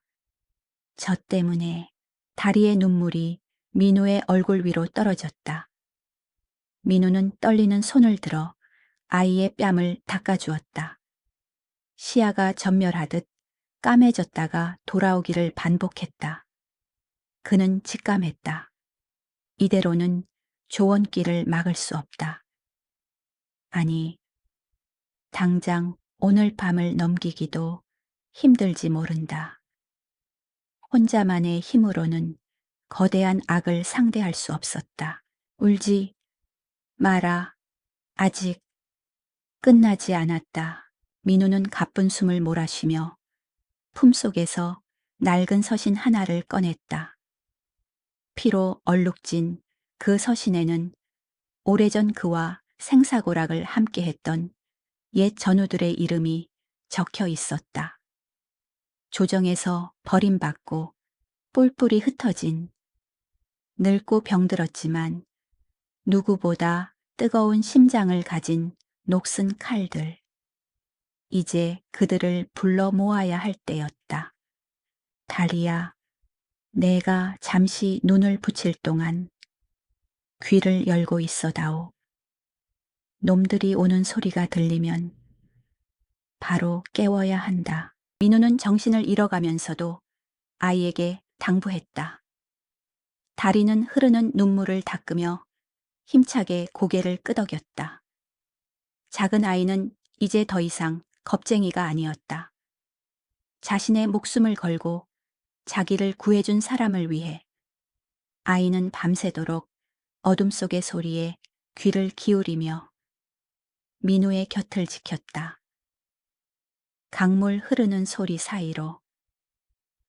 저 때문에. 다리의 눈물이 민우의 얼굴 위로 떨어졌다. 민우는 떨리는 손을 들어 아이의 뺨을 닦아주었다. 시야가 전멸하듯 까매졌다가 돌아오기를 반복했다. 그는 직감했다. 이대로는 조언길을 막을 수 없다. 아니, 당장 오늘 밤을 넘기기도 힘들지 모른다. 혼자만의 힘으로는 거대한 악을 상대할 수 없었다. 울지 마라. 아직 끝나지 않았다. 민우는 가쁜 숨을 몰아쉬며 품속에서 낡은 서신 하나를 꺼냈다. 피로 얼룩진 그 서신에는 오래전 그와 생사고락을 함께했던 옛 전우들의 이름이 적혀 있었다. 조정에서 버림받고 뿔뿔이 흩어진 늙고 병들었지만 누구보다 뜨거운 심장을 가진 녹슨 칼들. 이제 그들을 불러 모아야 할 때였다. 다리야, 내가 잠시 눈을 붙일 동안 귀를 열고 있어다오. 놈들이 오는 소리가 들리면 바로 깨워야 한다. 민우는 정신을 잃어가면서도 아이에게 당부했다. 다리는 흐르는 눈물을 닦으며 힘차게 고개를 끄덕였다. 작은 아이는 이제 더 이상 겁쟁이가 아니었다. 자신의 목숨을 걸고 자기를 구해준 사람을 위해 아이는 밤새도록 어둠 속의 소리에 귀를 기울이며 민우의 곁을 지켰다. 강물 흐르는 소리 사이로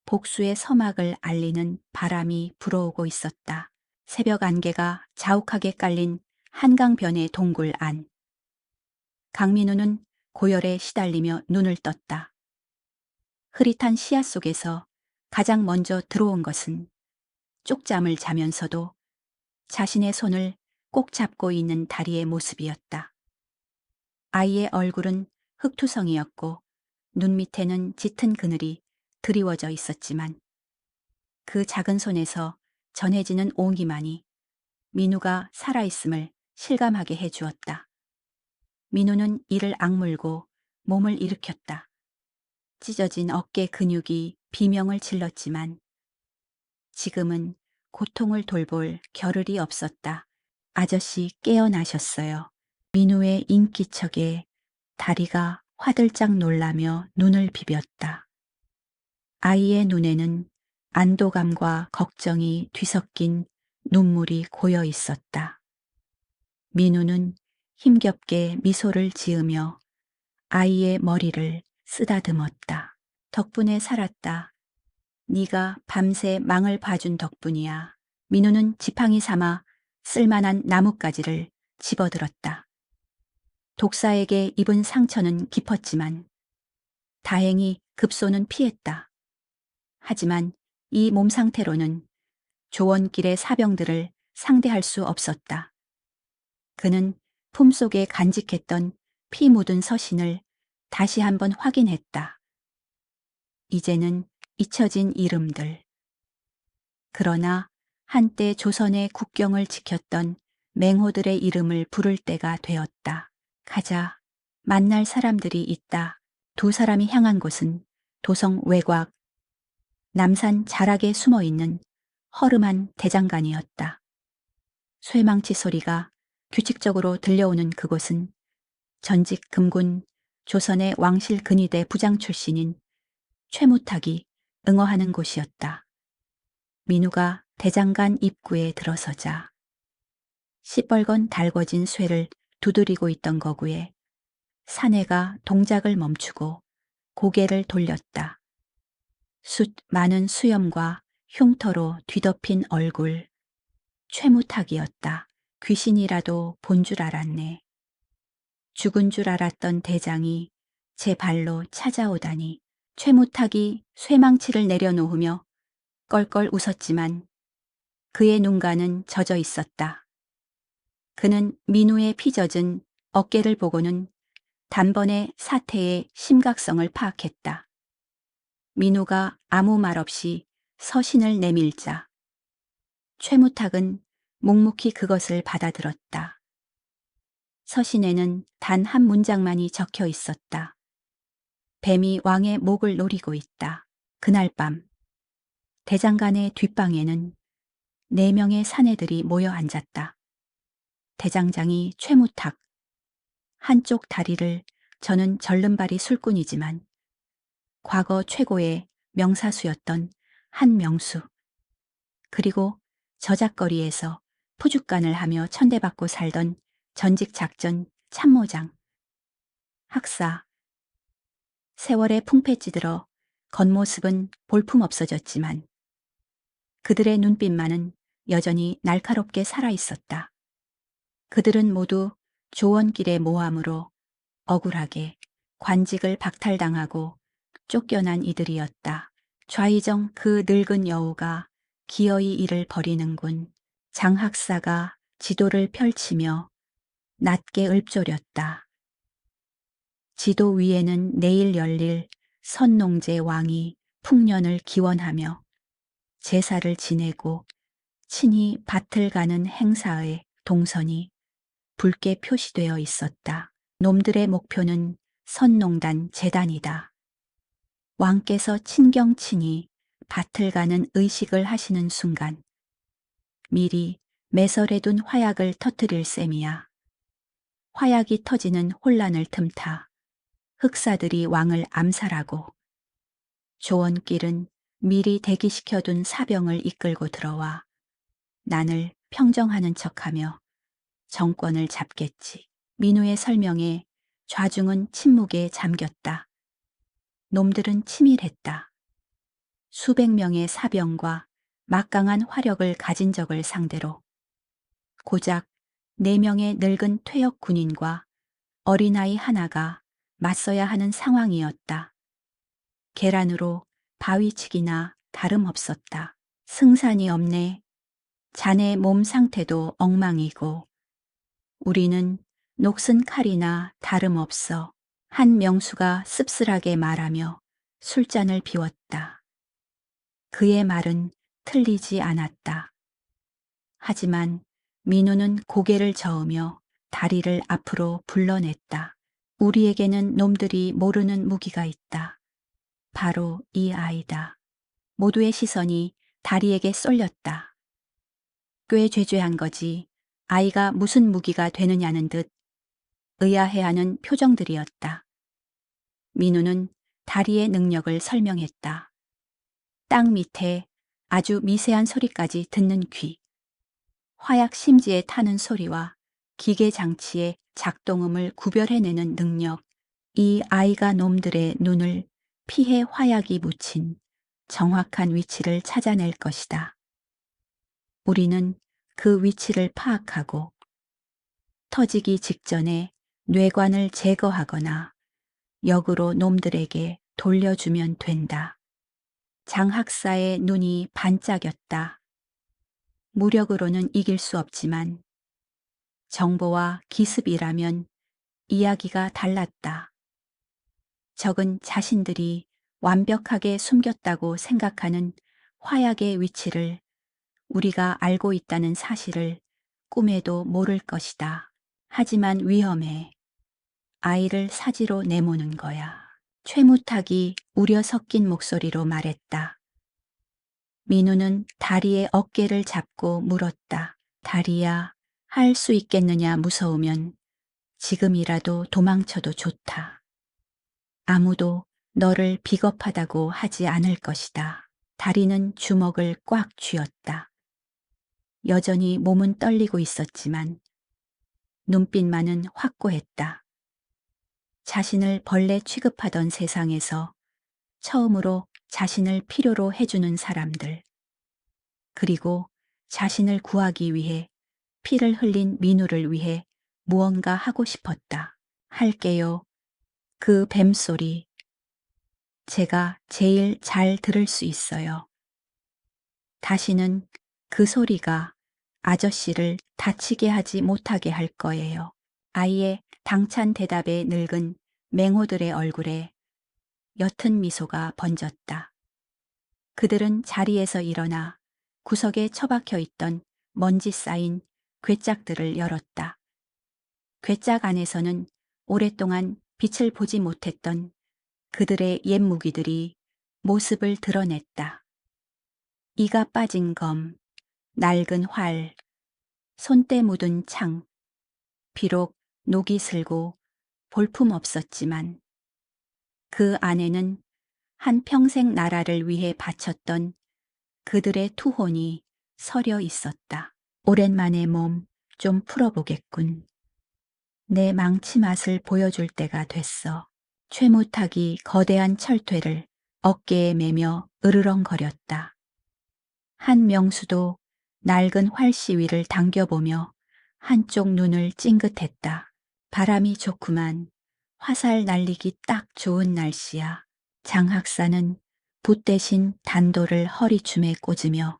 복수의 서막을 알리는 바람이 불어오고 있었다. 새벽 안개가 자욱하게 깔린 한강변의 동굴 안. 강민우는 고열에 시달리며 눈을 떴다. 흐릿한 시야 속에서 가장 먼저 들어온 것은 쪽잠을 자면서도 자신의 손을 꼭 잡고 있는 다리의 모습이었다. 아이의 얼굴은 흙투성이었고 눈 밑에는 짙은 그늘이 드리워져 있었지만 그 작은 손에서 전해지는 온기만이 민우가 살아있음을 실감하게 해주었다. 민우는 이를 악물고 몸을 일으켰다. 찢어진 어깨 근육이 비명을 질렀지만 지금은 고통을 돌볼 겨를이 없었다. 아저씨 깨어나셨어요. 민우의 인기척에 다리가 화들짝 놀라며 눈을 비볐다. 아이의 눈에는 안도감과 걱정이 뒤섞인 눈물이 고여 있었다. 민우는 힘겹게 미소를 지으며 아이의 머리를 쓰다듬었다. 덕분에 살았다. 네가 밤새 망을 봐준 덕분이야. 민우는 지팡이 삼아 쓸만한 나뭇가지를 집어들었다. 독사에게 입은 상처는 깊었지만 다행히 급소는 피했다. 하지만 이 몸 상태로는 조원길의 사병들을 상대할 수 없었다. 그는 품속에 간직했던 피 묻은 서신을 다시 한번 확인했다. 이제는 잊혀진 이름들. 그러나 한때 조선의 국경을 지켰던 맹호들의 이름을 부를 때가 되었다. 가자. 만날 사람들이 있다. 두 사람이 향한 곳은 도성 외곽, 남산 자락에 숨어 있는 허름한 대장간이었다. 쇠망치 소리가 규칙적으로 들려오는 그곳은 전직 금군 조선의 왕실 근위대 부장 출신인 최무탁이 응어하는 곳이었다. 민우가 대장간 입구에 들어서자 시뻘건 달궈진 쇠를 두드리고 있던 거구에 사내가 동작을 멈추고 고개를 돌렸다. 숫 많은 수염과 흉터로 뒤덮인 얼굴. 최무탁이었다. 귀신이라도 본 줄 알았네. 죽은 줄 알았던 대장이 제 발로 찾아오다니. 최무탁이 쇠망치를 내려놓으며 껄껄 웃었지만 그의 눈가는 젖어 있었다. 그는 민우의 피 젖은 어깨를 보고는 단번에 사태의 심각성을 파악했다. 민우가 아무 말 없이 서신을 내밀자 최무탁은 묵묵히 그것을 받아들었다. 서신에는 단 한 문장만이 적혀 있었다. 뱀이 왕의 목을 노리고 있다. 그날 밤 대장간의 뒷방에는 4명의 사내들이 모여 앉았다. 대장장이 최무탁. 한쪽 다리를 저는 절름발이 술꾼이지만 과거 최고의 명사수였던 한명수. 그리고 저작거리에서 푸죽간을 하며 천대받고 살던 전직 작전 참모장. 학사. 세월의 풍패 찌들어 겉모습은 볼품없어졌지만 그들의 눈빛만은 여전히 날카롭게 살아있었다. 그들은 모두 조원길의 모함으로 억울하게 관직을 박탈당하고 쫓겨난 이들이었다. 좌의정 그 늙은 여우가 기어이 이를 버리는군. 장 학사가 지도를 펼치며 낮게 읊조렸다. 지도 위에는 내일 열릴 선농제 왕이 풍년을 기원하며 제사를 지내고 친히 밭을 가는 행사의 동선이 붉게 표시되어 있었다. 놈들의 목표는 선농단 재단이다. 왕께서 친경친히 밭을 가는 의식을 하시는 순간 미리 매설해 둔 화약을 터뜨릴 셈이야. 화약이 터지는 혼란을 틈타 흑사들이 왕을 암살하고 조원길은 미리 대기시켜둔 사병을 이끌고 들어와 난을 평정하는 척하며 정권을 잡겠지. 민우의 설명에 좌중은 침묵에 잠겼다. 놈들은 치밀했다. 수백 명의 사병과 막강한 화력을 가진 적을 상대로 고작 4명의 늙은 퇴역 군인과 어린아이 하나가 맞서야 하는 상황이었다. 계란으로 바위치기나 다름없었다. 승산이 없네. 자네 몸 상태도 엉망이고 우리는 녹슨 칼이나 다름없어. 한 명수가 씁쓸하게 말하며 술잔을 비웠다. 그의 말은 틀리지 않았다. 하지만 민우는 고개를 저으며 다리를 앞으로 불러냈다. 우리에게는 놈들이 모르는 무기가 있다. 바로 이 아이다. 모두의 시선이 다리에게 쏠렸다. 꽤 죄죄한 거지. 아이가 무슨 무기가 되느냐는 듯 의아해하는 표정들이었다. 민우는 다리의 능력을 설명했다. 땅 밑에 아주 미세한 소리까지 듣는 귀, 화약 심지에 타는 소리와 기계 장치의 작동음을 구별해내는 능력, 이 아이가 놈들의 눈을 피해 화약이 묻힌 정확한 위치를 찾아낼 것이다. 우리는 그 위치를 파악하고 터지기 직전에 뇌관을 제거하거나 역으로 놈들에게 돌려주면 된다. 장 학사의 눈이 반짝였다. 무력으로는 이길 수 없지만 정보와 기습이라면 이야기가 달랐다. 적은 자신들이 완벽하게 숨겼다고 생각하는 화약의 위치를 우리가 알고 있다는 사실을 꿈에도 모를 것이다. 하지만 위험해. 아이를 사지로 내모는 거야. 최무탁이 우려 섞인 목소리로 말했다. 민우는 다리의 어깨를 잡고 물었다. 다리야, 할 수 있겠느냐 무서우면 지금이라도 도망쳐도 좋다. 아무도 너를 비겁하다고 하지 않을 것이다. 다리는 주먹을 꽉 쥐었다. 여전히 몸은 떨리고 있었지만 눈빛만은 확고했다. 자신을 벌레 취급하던 세상에서 처음으로 자신을 필요로 해주는 사람들, 그리고 자신을 구하기 위해 피를 흘린 민우를 위해 무언가 하고 싶었다. 할게요. 그 뱀소리. 제가 제일 잘 들을 수 있어요. 다시는 그 소리가 아저씨를 다치게 하지 못하게 할 거예요. 아이의 당찬 대답에 늙은 맹호들의 얼굴에 옅은 미소가 번졌다. 그들은 자리에서 일어나 구석에 처박혀 있던 먼지 쌓인 괴짝들을 열었다. 괴짝 안에서는 오랫동안 빛을 보지 못했던 그들의 옛 무기들이 모습을 드러냈다. 이가 빠진 검, 낡은 활, 손때 묻은 창. 비록 녹이 슬고 볼품 없었지만 그 안에는 한 평생 나라를 위해 바쳤던 그들의 투혼이 서려 있었다. 오랜만에 몸 좀 풀어보겠군. 내 망치 맛을 보여줄 때가 됐어. 최무탁이 거대한 철퇴를 어깨에 메며 으르렁거렸다. 한 명수도 낡은 활시위를 당겨보며 한쪽 눈을 찡긋했다. 바람이 좋구만. 화살 날리기 딱 좋은 날씨야. 장학사는 붓 대신 단도를 허리춤에 꽂으며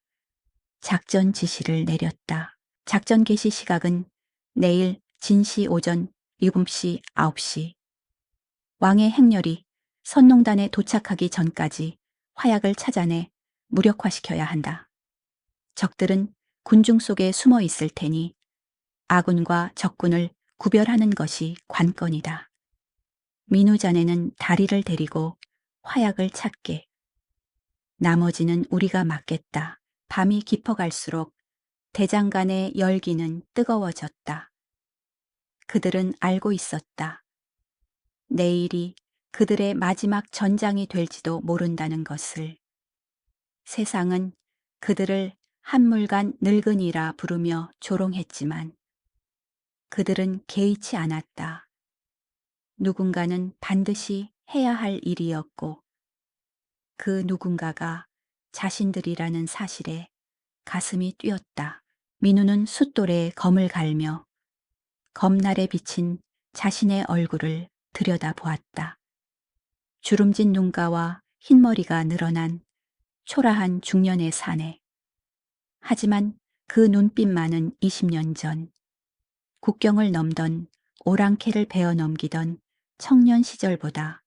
작전 지시를 내렸다. 작전 개시 시각은 내일 진시 오전 7시 9시. 왕의 행렬이 선농단에 도착하기 전까지 화약을 찾아내 무력화시켜야 한다. 적들은 군중 속에 숨어 있을 테니 아군과 적군을 구별하는 것이 관건이다. 민우 자네는 다리를 데리고 화약을 찾게. 나머지는 우리가 맡겠다. 밤이 깊어갈수록 대장간의 열기는 뜨거워졌다. 그들은 알고 있었다. 내일이 그들의 마지막 전장이 될지도 모른다는 것을. 세상은 그들을 한물간 늙은이라 부르며 조롱했지만 그들은 개의치 않았다. 누군가는 반드시 해야 할 일이었고 그 누군가가 자신들이라는 사실에 가슴이 뛰었다. 민우는 숫돌에 검을 갈며 검날에 비친 자신의 얼굴을 들여다보았다. 주름진 눈가와 흰머리가 늘어난 초라한 중년의 사내. 하지만 그 눈빛만은 20년 전 국경을 넘던 오랑캐를 베어 넘기던 청년 시절보다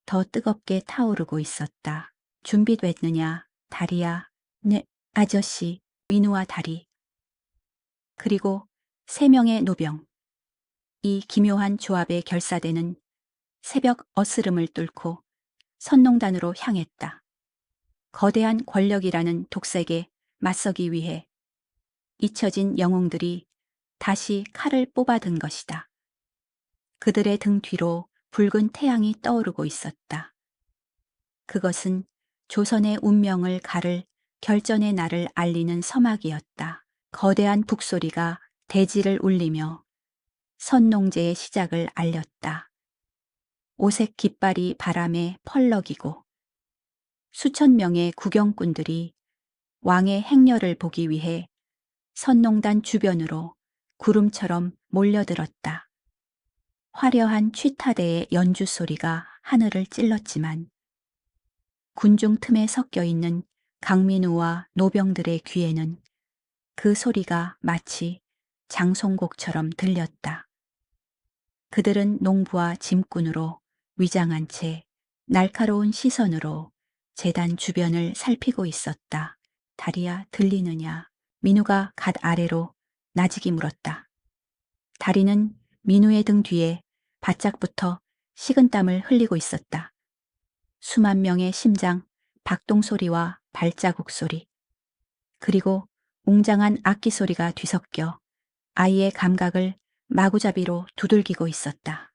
더 뜨겁게 타오르고 있었다. 준비됐느냐, 다리야? 네, 아저씨, 민우와 다리. 그리고 3명의 노병. 이 기묘한 조합에 결사되는 새벽 어스름을 뚫고 선농단으로 향했다. 거대한 권력이라는 독색에 맞서기 위해 잊혀진 영웅들이 다시 칼을 뽑아든 것이다. 그들의 등 뒤로 붉은 태양이 떠오르고 있었다. 그것은 조선의 운명을 가를 결전의 날을 알리는 서막이었다. 거대한 북소리가 대지를 울리며 선농제의 시작을 알렸다. 오색 깃발이 바람에 펄럭이고 수천 명의 구경꾼들이 왕의 행렬을 보기 위해 선농단 주변으로 구름처럼 몰려들었다. 화려한 취타대의 연주 소리가 하늘을 찔렀지만 군중 틈에 섞여 있는 강민우와 노병들의 귀에는 그 소리가 마치 장송곡처럼 들렸다. 그들은 농부와 짐꾼으로 위장한 채 날카로운 시선으로 재단 주변을 살피고 있었다. 다리야, 들리느냐? 민우가 갓 아래로 나직이 물었다. 다리는 민우의 등 뒤에 바짝 붙어 식은땀을 흘리고 있었다. 수만 명의 심장 박동 소리와 발자국 소리, 그리고 웅장한 악기 소리가 뒤섞여 아이의 감각을 마구잡이로 두들기고 있었다.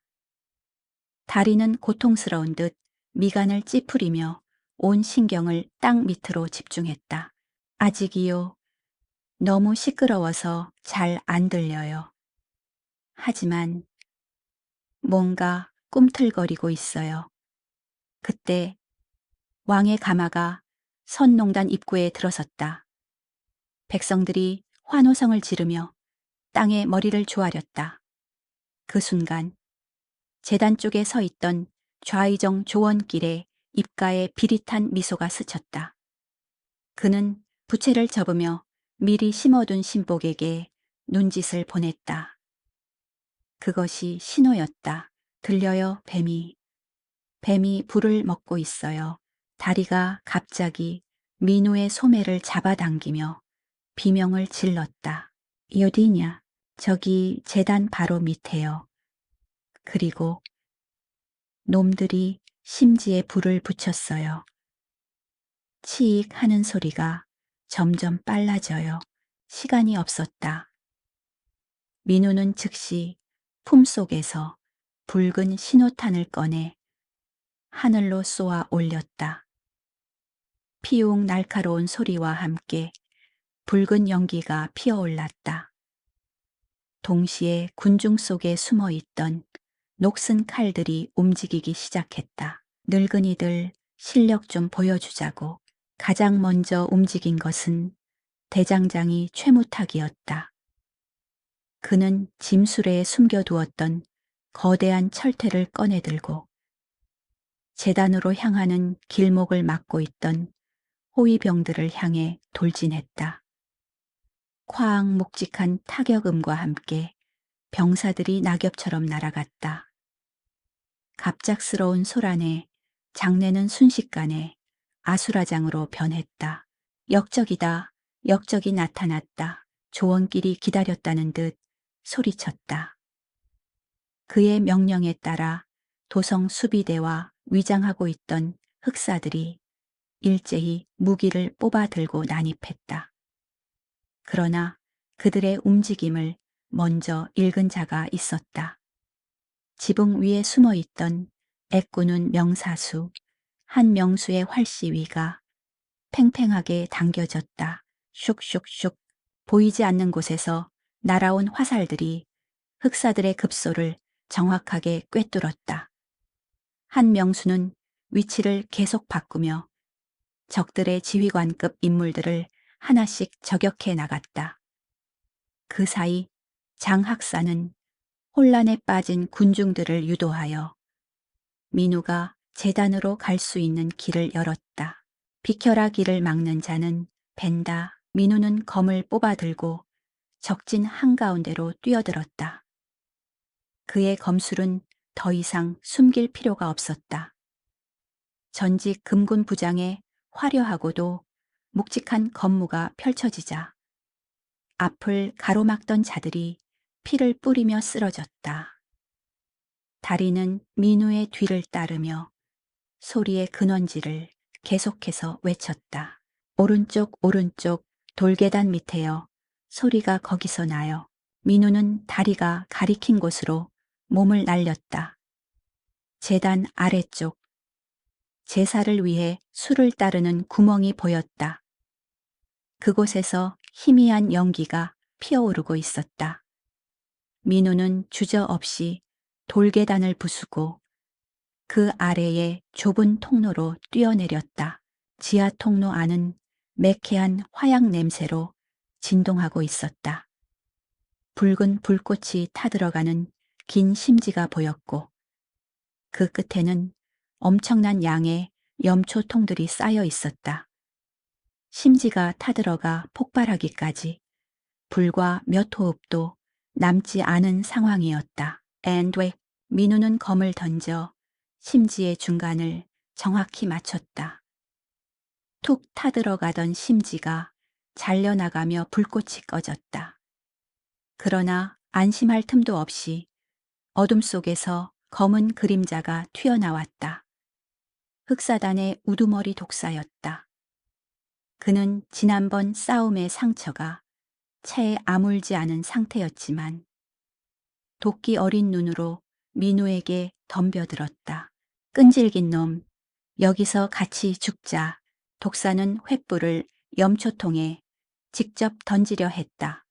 다리는 고통스러운 듯 미간을 찌푸리며 온 신경을 땅 밑으로 집중했다. 아직이요. 너무 시끄러워서 잘 안 들려요. 하지만 뭔가 꿈틀거리고 있어요. 그때 왕의 가마가 선농단 입구에 들어섰다. 백성들이 환호성을 지르며 땅에 머리를 조아렸다. 그 순간 제단 쪽에 서 있던 좌의정 조원길의 입가에 비릿한 미소가 스쳤다. 그는 부채를 접으며 미리 심어둔 신복에게 눈짓을 보냈다. 그것이 신호였다. 들려요, 뱀이. 뱀이 불을 먹고 있어요. 다리가 갑자기 민우의 소매를 잡아당기며 비명을 질렀다. 어디냐? 저기 재단 바로 밑에요. 그리고 놈들이 심지에 불을 붙였어요. 치익 하는 소리가 점점 빨라져요. 시간이 없었다. 민우는 즉시 품속에서 붉은 신호탄을 꺼내 하늘로 쏘아 올렸다. 피웅 날카로운 소리와 함께 붉은 연기가 피어올랐다. 동시에 군중 속에 숨어 있던 녹슨 칼들이 움직이기 시작했다. 늙은이들 실력 좀 보여주자고. 가장 먼저 움직인 것은 대장장이 최무탁이었다. 그는 짐수레에 숨겨두었던 거대한 철퇴를 꺼내들고 재단으로 향하는 길목을 막고 있던 호위병들을 향해 돌진했다. 쾅 묵직한 타격음과 함께 병사들이 낙엽처럼 날아갔다. 갑작스러운 소란에 장내는 순식간에 아수라장으로 변했다. 역적이다. 역적이 나타났다. 조원길이 기다렸다는 듯 소리쳤다. 그의 명령에 따라 도성 수비대와 위장하고 있던 흑사들이 일제히 무기를 뽑아 들고 난입했다. 그러나 그들의 움직임을 먼저 읽은 자가 있었다. 지붕 위에 숨어 있던 애꾸는 명사수, 한 명수의 활시위가 팽팽하게 당겨졌다. 슉슉슉. 보이지 않는 곳에서 날아온 화살들이 흑사들의 급소를 정확하게 꿰뚫었다. 한 명수는 위치를 계속 바꾸며 적들의 지휘관급 인물들을 하나씩 저격해 나갔다. 그 사이 장학사는 혼란에 빠진 군중들을 유도하여 민우가 재단으로 갈 수 있는 길을 열었다. 비켜라 길을 막는 자는 벤다. 민우는 검을 뽑아 들고 적진 한가운데로 뛰어들었다. 그의 검술은 더 이상 숨길 필요가 없었다. 전직 금군 부장의 화려하고도 묵직한 검무가 펼쳐지자 앞을 가로막던 자들이 피를 뿌리며 쓰러졌다. 다리는 민우의 뒤를 따르며 소리의 근원지를 계속해서 외쳤다. 오른쪽 오른쪽 돌계단 밑에요. 소리가 거기서 나요. 민우는 다리가 가리킨 곳으로 몸을 날렸다. 재단 아래쪽 제사를 위해 술을 따르는 구멍이 보였다. 그곳에서 희미한 연기가 피어오르고 있었다. 민우는 주저없이 돌계단을 부수고 그 아래의 좁은 통로로 뛰어내렸다. 지하 통로 안은 매캐한 화약 냄새로 진동하고 있었다. 붉은 불꽃이 타들어가는 긴 심지가 보였고 그 끝에는 엄청난 양의 염초통들이 쌓여 있었다. 심지가 타들어가 폭발하기까지 불과 몇 호흡도 남지 않은 상황이었다. 민우는 검을 던져 심지의 중간을 정확히 맞췄다. 툭 타들어가던 심지가 잘려나가며 불꽃이 꺼졌다. 그러나 안심할 틈도 없이 어둠 속에서 검은 그림자가 튀어나왔다. 흑사단의 우두머리 독사였다. 그는 지난번 싸움의 상처가 채 아물지 않은 상태였지만 도끼 어린 눈으로 민우에게 덤벼들었다. 끈질긴 놈, 여기서 같이 죽자. 독사는 횃불을 염초통에 직접 던지려 했다.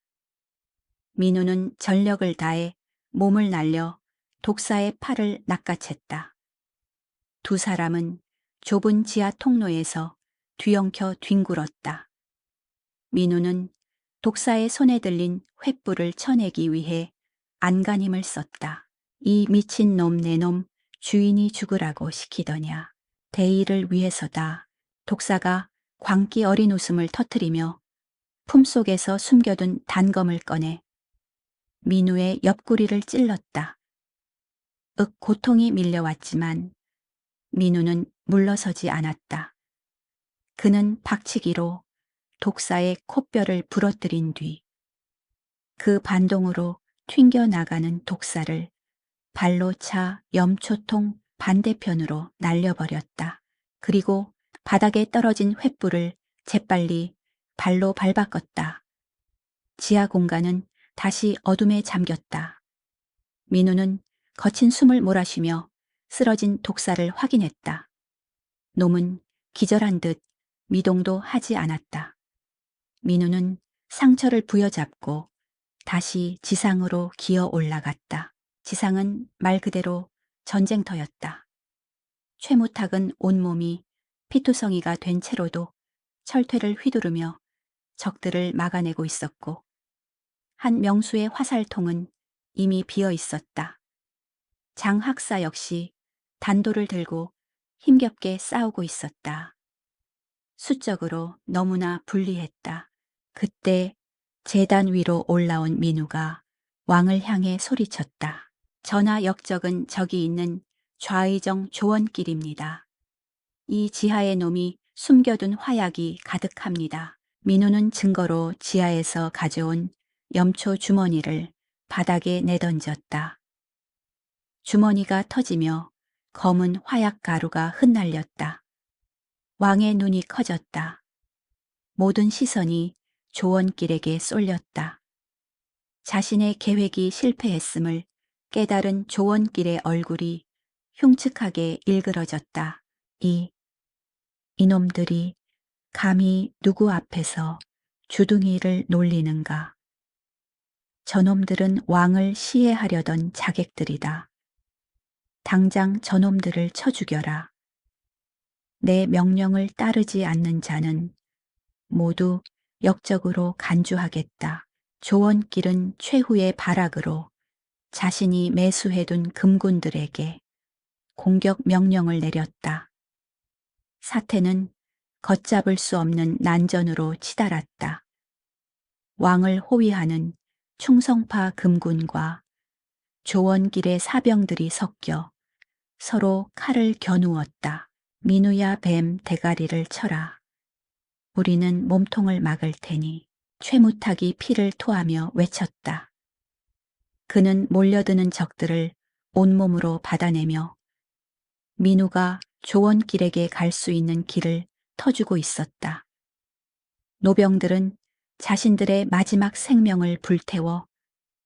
민우는 전력을 다해 몸을 날려 독사의 팔을 낚아챘다. 두 사람은 좁은 지하 통로에서 뒤엉켜 뒹굴었다. 민우는 독사의 손에 들린 횃불을 쳐내기 위해 안간힘을 썼다. 이 미친 놈 내 놈 주인이 죽으라고 시키더냐. 대의를 위해서다. 독사가 광기 어린 웃음을 터뜨리며 품속에서 숨겨둔 단검을 꺼내 민우의 옆구리를 찔렀다. 고통이 밀려왔지만 민우는 물러서지 않았다. 그는 박치기로 독사의 콧뼈를 부러뜨린 뒤 그 반동으로 튕겨나가는 독사를 발로 차 염초통 반대편으로 날려버렸다. 그리고 바닥에 떨어진 횃불을 재빨리 발로 밟아껐다. 지하 공간은 다시 어둠에 잠겼다. 민우는 거친 숨을 몰아쉬며 쓰러진 독사를 확인했다. 놈은 기절한 듯 미동도 하지 않았다. 민우는 상처를 부여잡고 다시 지상으로 기어 올라갔다. 지상은 말 그대로 전쟁터였다. 최무탁은 온몸이 피투성이가 된 채로도 철퇴를 휘두르며 적들을 막아내고 있었고 한 명수의 화살통은 이미 비어 있었다. 장 학사 역시 단도를 들고 힘겹게 싸우고 있었다. 수적으로 너무나 불리했다. 그때 제단 위로 올라온 민우가 왕을 향해 소리쳤다. 전하 역적은 저기 있는 좌의정 조원길입니다. 이 지하의 놈이 숨겨둔 화약이 가득합니다. 민우는 증거로 지하에서 가져온 염초 주머니를 바닥에 내던졌다. 주머니가 터지며 검은 화약 가루가 흩날렸다. 왕의 눈이 커졌다. 모든 시선이 조원길에게 쏠렸다. 자신의 계획이 실패했음을 깨달은 조원길의 얼굴이 흉측하게 일그러졌다. 이놈들이 감히 누구 앞에서 주둥이를 놀리는가. 저놈들은 왕을 시해하려던 자객들이다. 당장 저놈들을 쳐 죽여라. 내 명령을 따르지 않는 자는 모두 역적으로 간주하겠다. 조원길은 최후의 발악으로 자신이 매수해둔 금군들에게 공격 명령을 내렸다. 사태는 걷잡을 수 없는 난전으로 치달았다. 왕을 호위하는 충성파 금군과 조원길의 사병들이 섞여 서로 칼을 겨누었다. 민우야 뱀 대가리를 쳐라. 우리는 몸통을 막을 테니. 최무탁이 피를 토하며 외쳤다. 그는 몰려드는 적들을 온몸으로 받아내며 민우가 조원길에게 갈 수 있는 길을 터주고 있었다. 노병들은 자신들의 마지막 생명을 불태워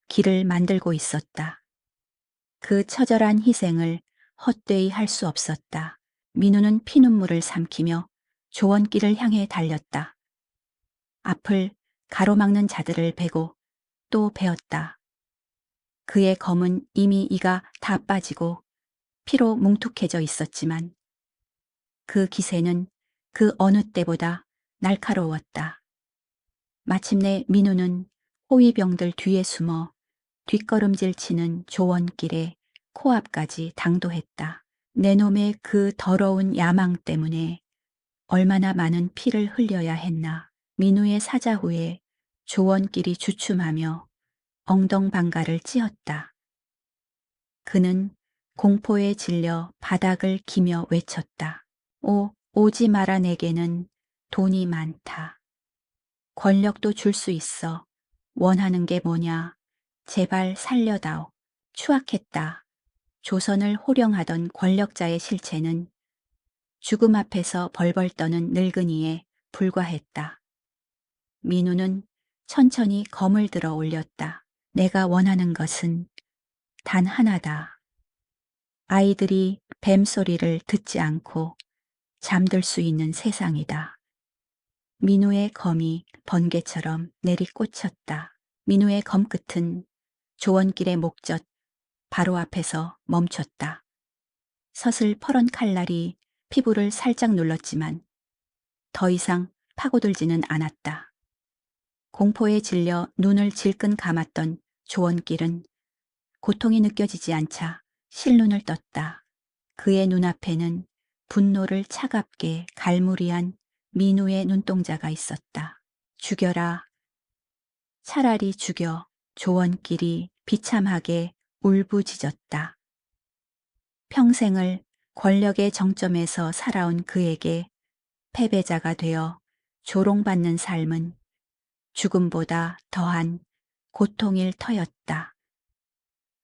길을 만들고 있었다. 그 처절한 희생을 헛되이 할 수 없었다. 민우는 피눈물을 삼키며 조원길을 향해 달렸다. 앞을 가로막는 자들을 베고 또 베었다. 그의 검은 이미 이가 다 빠지고 피로 뭉툭해져 있었지만 그 기세는 그 어느 때보다 날카로웠다. 마침내 민우는 호위병들 뒤에 숨어 뒷걸음질 치는 조원길의 코앞까지 당도했다. 내 놈의 그 더러운 야망 때문에 얼마나 많은 피를 흘려야 했나. 민우의 사자후에 조원길이 주춤하며 엉덩방가를 찧었다. 그는 공포에 질려 바닥을 기며 외쳤다. 오지 마라 내게는 돈이 많다. 권력도 줄 수 있어. 원하는 게 뭐냐. 제발 살려다오. 추악했다. 조선을 호령하던 권력자의 실체는 죽음 앞에서 벌벌 떠는 늙은이에 불과했다. 민우는 천천히 검을 들어 올렸다. 내가 원하는 것은 단 하나다. 아이들이 뱀소리를 듣지 않고 잠들 수 있는 세상이다. 민우의 검이 번개처럼 내리꽂혔다. 민우의 검끝은 조원길의 목젖 바로 앞에서 멈췄다. 서슬퍼런 칼날이 피부를 살짝 눌렀지만 더 이상 파고들지는 않았다. 공포에 질려 눈을 질끈 감았던 조원길은 고통이 느껴지지 않자 실눈을 떴다. 그의 눈앞에는 분노를 차갑게 갈무리한 민우의 눈동자가 있었다. 죽여라. 차라리 죽여. 조원길이 비참하게 울부짖었다. 평생을 권력의 정점에서 살아온 그에게 패배자가 되어 조롱받는 삶은 죽음보다 더한 고통일 터였다.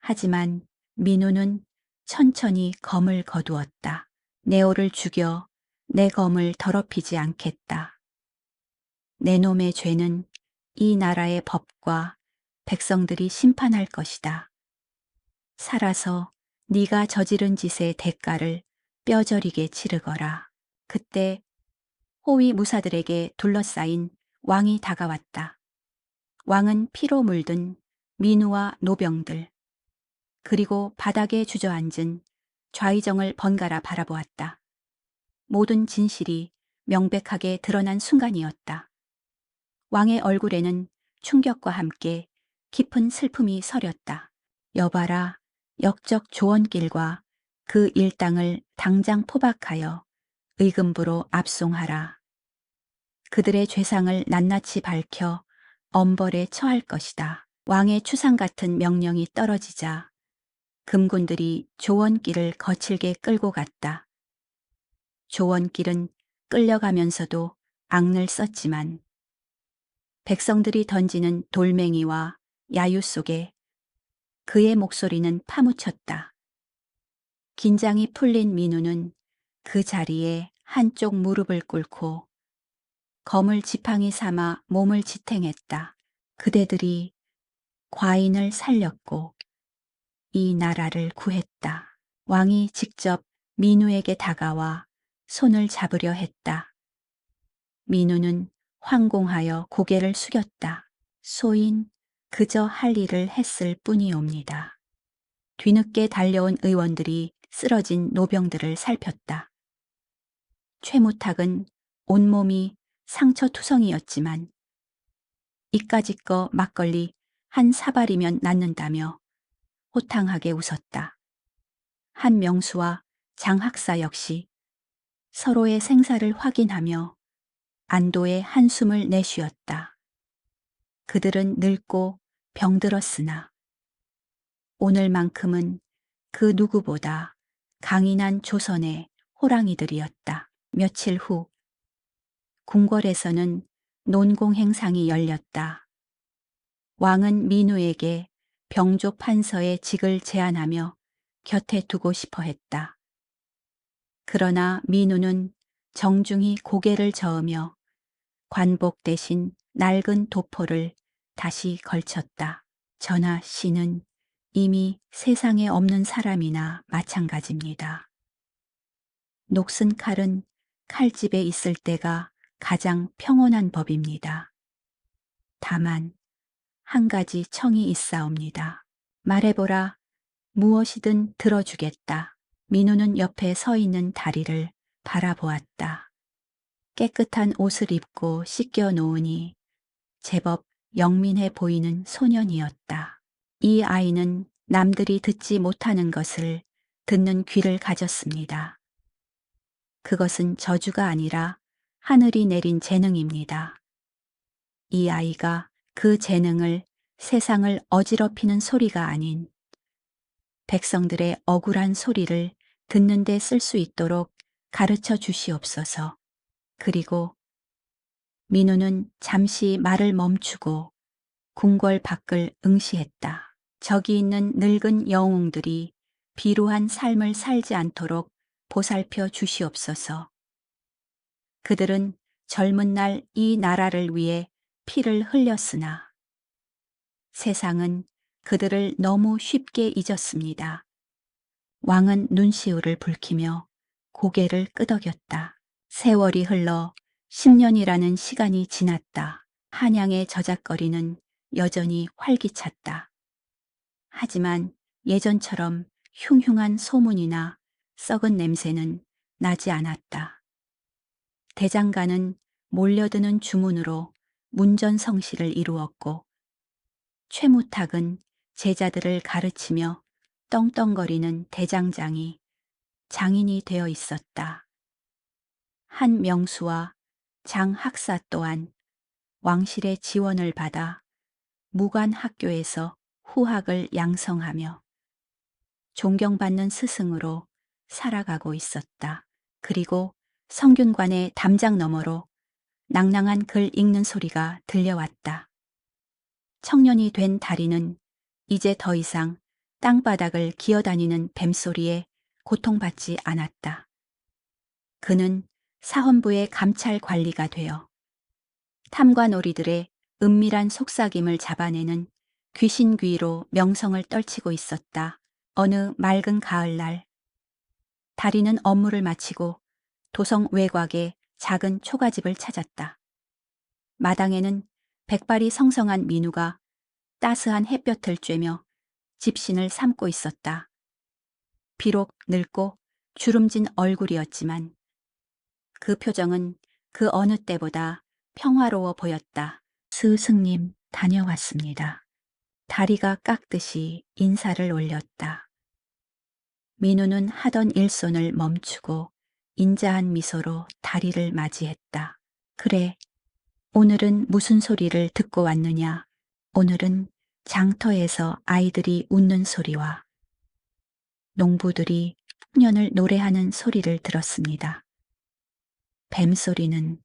하지만 민우는 천천히 검을 거두었다. 네오를 죽여 내 검을 더럽히지 않겠다. 내 놈의 죄는 이 나라의 법과 백성들이 심판할 것이다. 살아서 네가 저지른 짓의 대가를 뼈저리게 치르거라. 그때 호위 무사들에게 둘러싸인 왕이 다가왔다. 왕은 피로 물든 민우와 노병들, 그리고 바닥에 주저앉은 좌의정을 번갈아 바라보았다. 모든 진실이 명백하게 드러난 순간이었다. 왕의 얼굴에는 충격과 함께 깊은 슬픔이 서렸다. 여봐라, 역적 조원길과 그 일당을 당장 포박하여 의금부로 압송하라. 그들의 죄상을 낱낱이 밝혀 엄벌에 처할 것이다. 왕의 추상 같은 명령이 떨어지자 금군들이 조원길을 거칠게 끌고 갔다. 조원길은 끌려가면서도 악을 썼지만 백성들이 던지는 돌멩이와 야유 속에 그의 목소리는 파묻혔다. 긴장이 풀린 민우는 그 자리에 한쪽 무릎을 꿇고 검을 지팡이 삼아 몸을 지탱했다. 그대들이 과인을 살렸고 이 나라를 구했다. 왕이 직접 민우에게 다가와 손을 잡으려 했다. 민우는 황공하여 고개를 숙였다. 소인 그저 할 일을 했을 뿐이옵니다. 뒤늦게 달려온 의원들이 쓰러진 노병들을 살폈다. 최무탁은 온몸이 상처투성이었지만 이까짓 거 막걸리 한 사발이면 낫는다며 호탕하게 웃었다. 한명수와 장학사 역시 서로의 생사를 확인하며 안도의 한숨을 내쉬었다. 그들은 늙고 병들었으나 오늘만큼은 그 누구보다 강인한 조선의 호랑이들이었다. 며칠 후 궁궐에서는 논공행상이 열렸다. 왕은 민우에게 병조 판서의 직을 제안하며 곁에 두고 싶어 했다. 그러나 민우는 정중히 고개를 저으며 관복 대신 낡은 도포를 다시 걸쳤다. 전하 씨는 이미 세상에 없는 사람이나 마찬가지입니다. 녹슨 칼은 칼집에 있을 때가 가장 평온한 법입니다. 다만 한 가지 청이 있사옵니다. 말해보라. 무엇이든 들어주겠다. 민우는 옆에 서 있는 다리를 바라보았다. 깨끗한 옷을 입고 씻겨 놓으니 제법 영민해 보이는 소년이었다. 이 아이는 남들이 듣지 못하는 것을 듣는 귀를 가졌습니다. 그것은 저주가 아니라 하늘이 내린 재능입니다. 이 아이가 그 재능을 세상을 어지럽히는 소리가 아닌 백성들의 억울한 소리를 듣는 데 쓸 수 있도록 가르쳐 주시옵소서. 그리고 민우는 잠시 말을 멈추고 궁궐 밖을 응시했다. 저기 있는 늙은 영웅들이 비루한 삶을 살지 않도록 보살펴 주시옵소서. 그들은 젊은 날 이 나라를 위해 피를 흘렸으나 세상은 그들을 너무 쉽게 잊었습니다. 왕은 눈시울을 붉히며 고개를 끄덕였다. 세월이 흘러 10년이라는 시간이 지났다. 한양의 저작거리는 여전히 활기찼다. 하지만 예전처럼 흉흉한 소문이나 썩은 냄새는 나지 않았다. 대장간은 몰려드는 주문으로 문전성시를 이루었고 최무탁은 제자들을 가르치며 떵떵거리는 대장장이 장인이 되어 있었다. 한 명수와 장 학사 또한 왕실의 지원을 받아 무관 학교에서 후학을 양성하며 존경받는 스승으로 살아가고 있었다. 그리고 성균관의 담장 너머로 낭낭한 글 읽는 소리가 들려왔다. 청년이 된 다리는 이제 더 이상 땅바닥을 기어다니는 뱀소리에 고통받지 않았다. 그는 사헌부의 감찰 관리가 되어 탐관오리들의 은밀한 속삭임을 잡아내는 귀신귀로 명성을 떨치고 있었다. 어느 맑은 가을날 다리는 업무를 마치고 도성 외곽의 작은 초가집을 찾았다. 마당에는 백발이 성성한 민우가 따스한 햇볕을 쬐며 집신을 삶고 있었다. 비록 늙고 주름진 얼굴이었지만 그 표정은 그 어느 때보다 평화로워 보였다. 스승님, 다녀왔습니다. 다리가 깎듯이 인사를 올렸다. 민우는 하던 일손을 멈추고 인자한 미소로 다리를 맞이했다. 그래, 오늘은 무슨 소리를 듣고 왔느냐? 오늘은 장터에서 아이들이 웃는 소리와 농부들이 풍년을 노래하는 소리를 들었습니다. 뱀소리는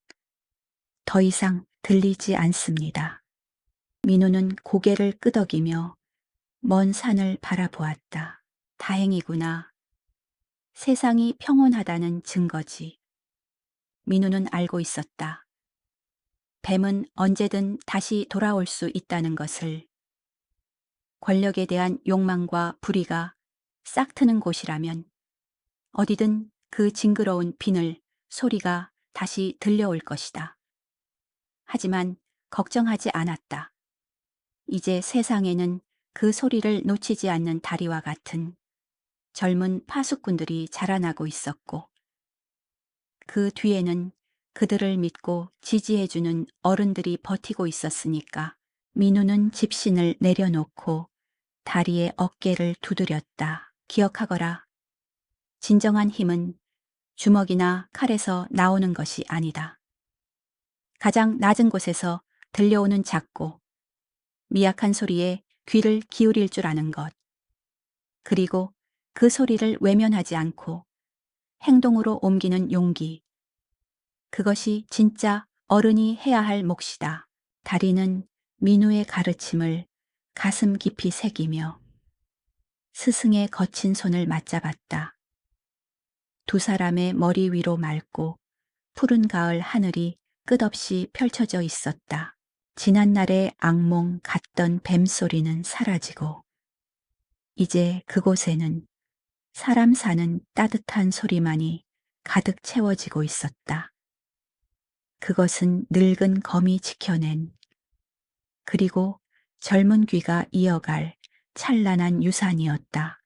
더 이상 들리지 않습니다. 민우는 고개를 끄덕이며 먼 산을 바라보았다. 다행이구나. 세상이 평온하다는 증거지. 민우는 알고 있었다. 뱀은 언제든 다시 돌아올 수 있다는 것을. 권력에 대한 욕망과 불의가 싹트는 곳이라면 어디든 그 징그러운 비늘 소리가 다시 들려올 것이다. 하지만 걱정하지 않았다. 이제 세상에는 그 소리를 놓치지 않는 다리와 같은 젊은 파수꾼들이 자라나고 있었고 그 뒤에는 그들을 믿고 지지해주는 어른들이 버티고 있었으니까 민우는 집신을 내려놓고 다리의 어깨를 두드렸다. 기억하거라. 진정한 힘은 주먹이나 칼에서 나오는 것이 아니다. 가장 낮은 곳에서 들려오는 작고 미약한 소리에 귀를 기울일 줄 아는 것. 그리고 그 소리를 외면하지 않고 행동으로 옮기는 용기. 그것이 진짜 어른이 해야 할 몫이다. 다리는 민우의 가르침을 가슴 깊이 새기며 스승의 거친 손을 맞잡았다. 두 사람의 머리 위로 맑고 푸른 가을 하늘이 끝없이 펼쳐져 있었다. 지난날의 악몽 같던 뱀소리는 사라지고 이제 그곳에는 사람 사는 따뜻한 소리만이 가득 채워지고 있었다. 그것은 늙은 검이 지켜낸 그리고 젊은 귀가 이어갈 찬란한 유산이었다.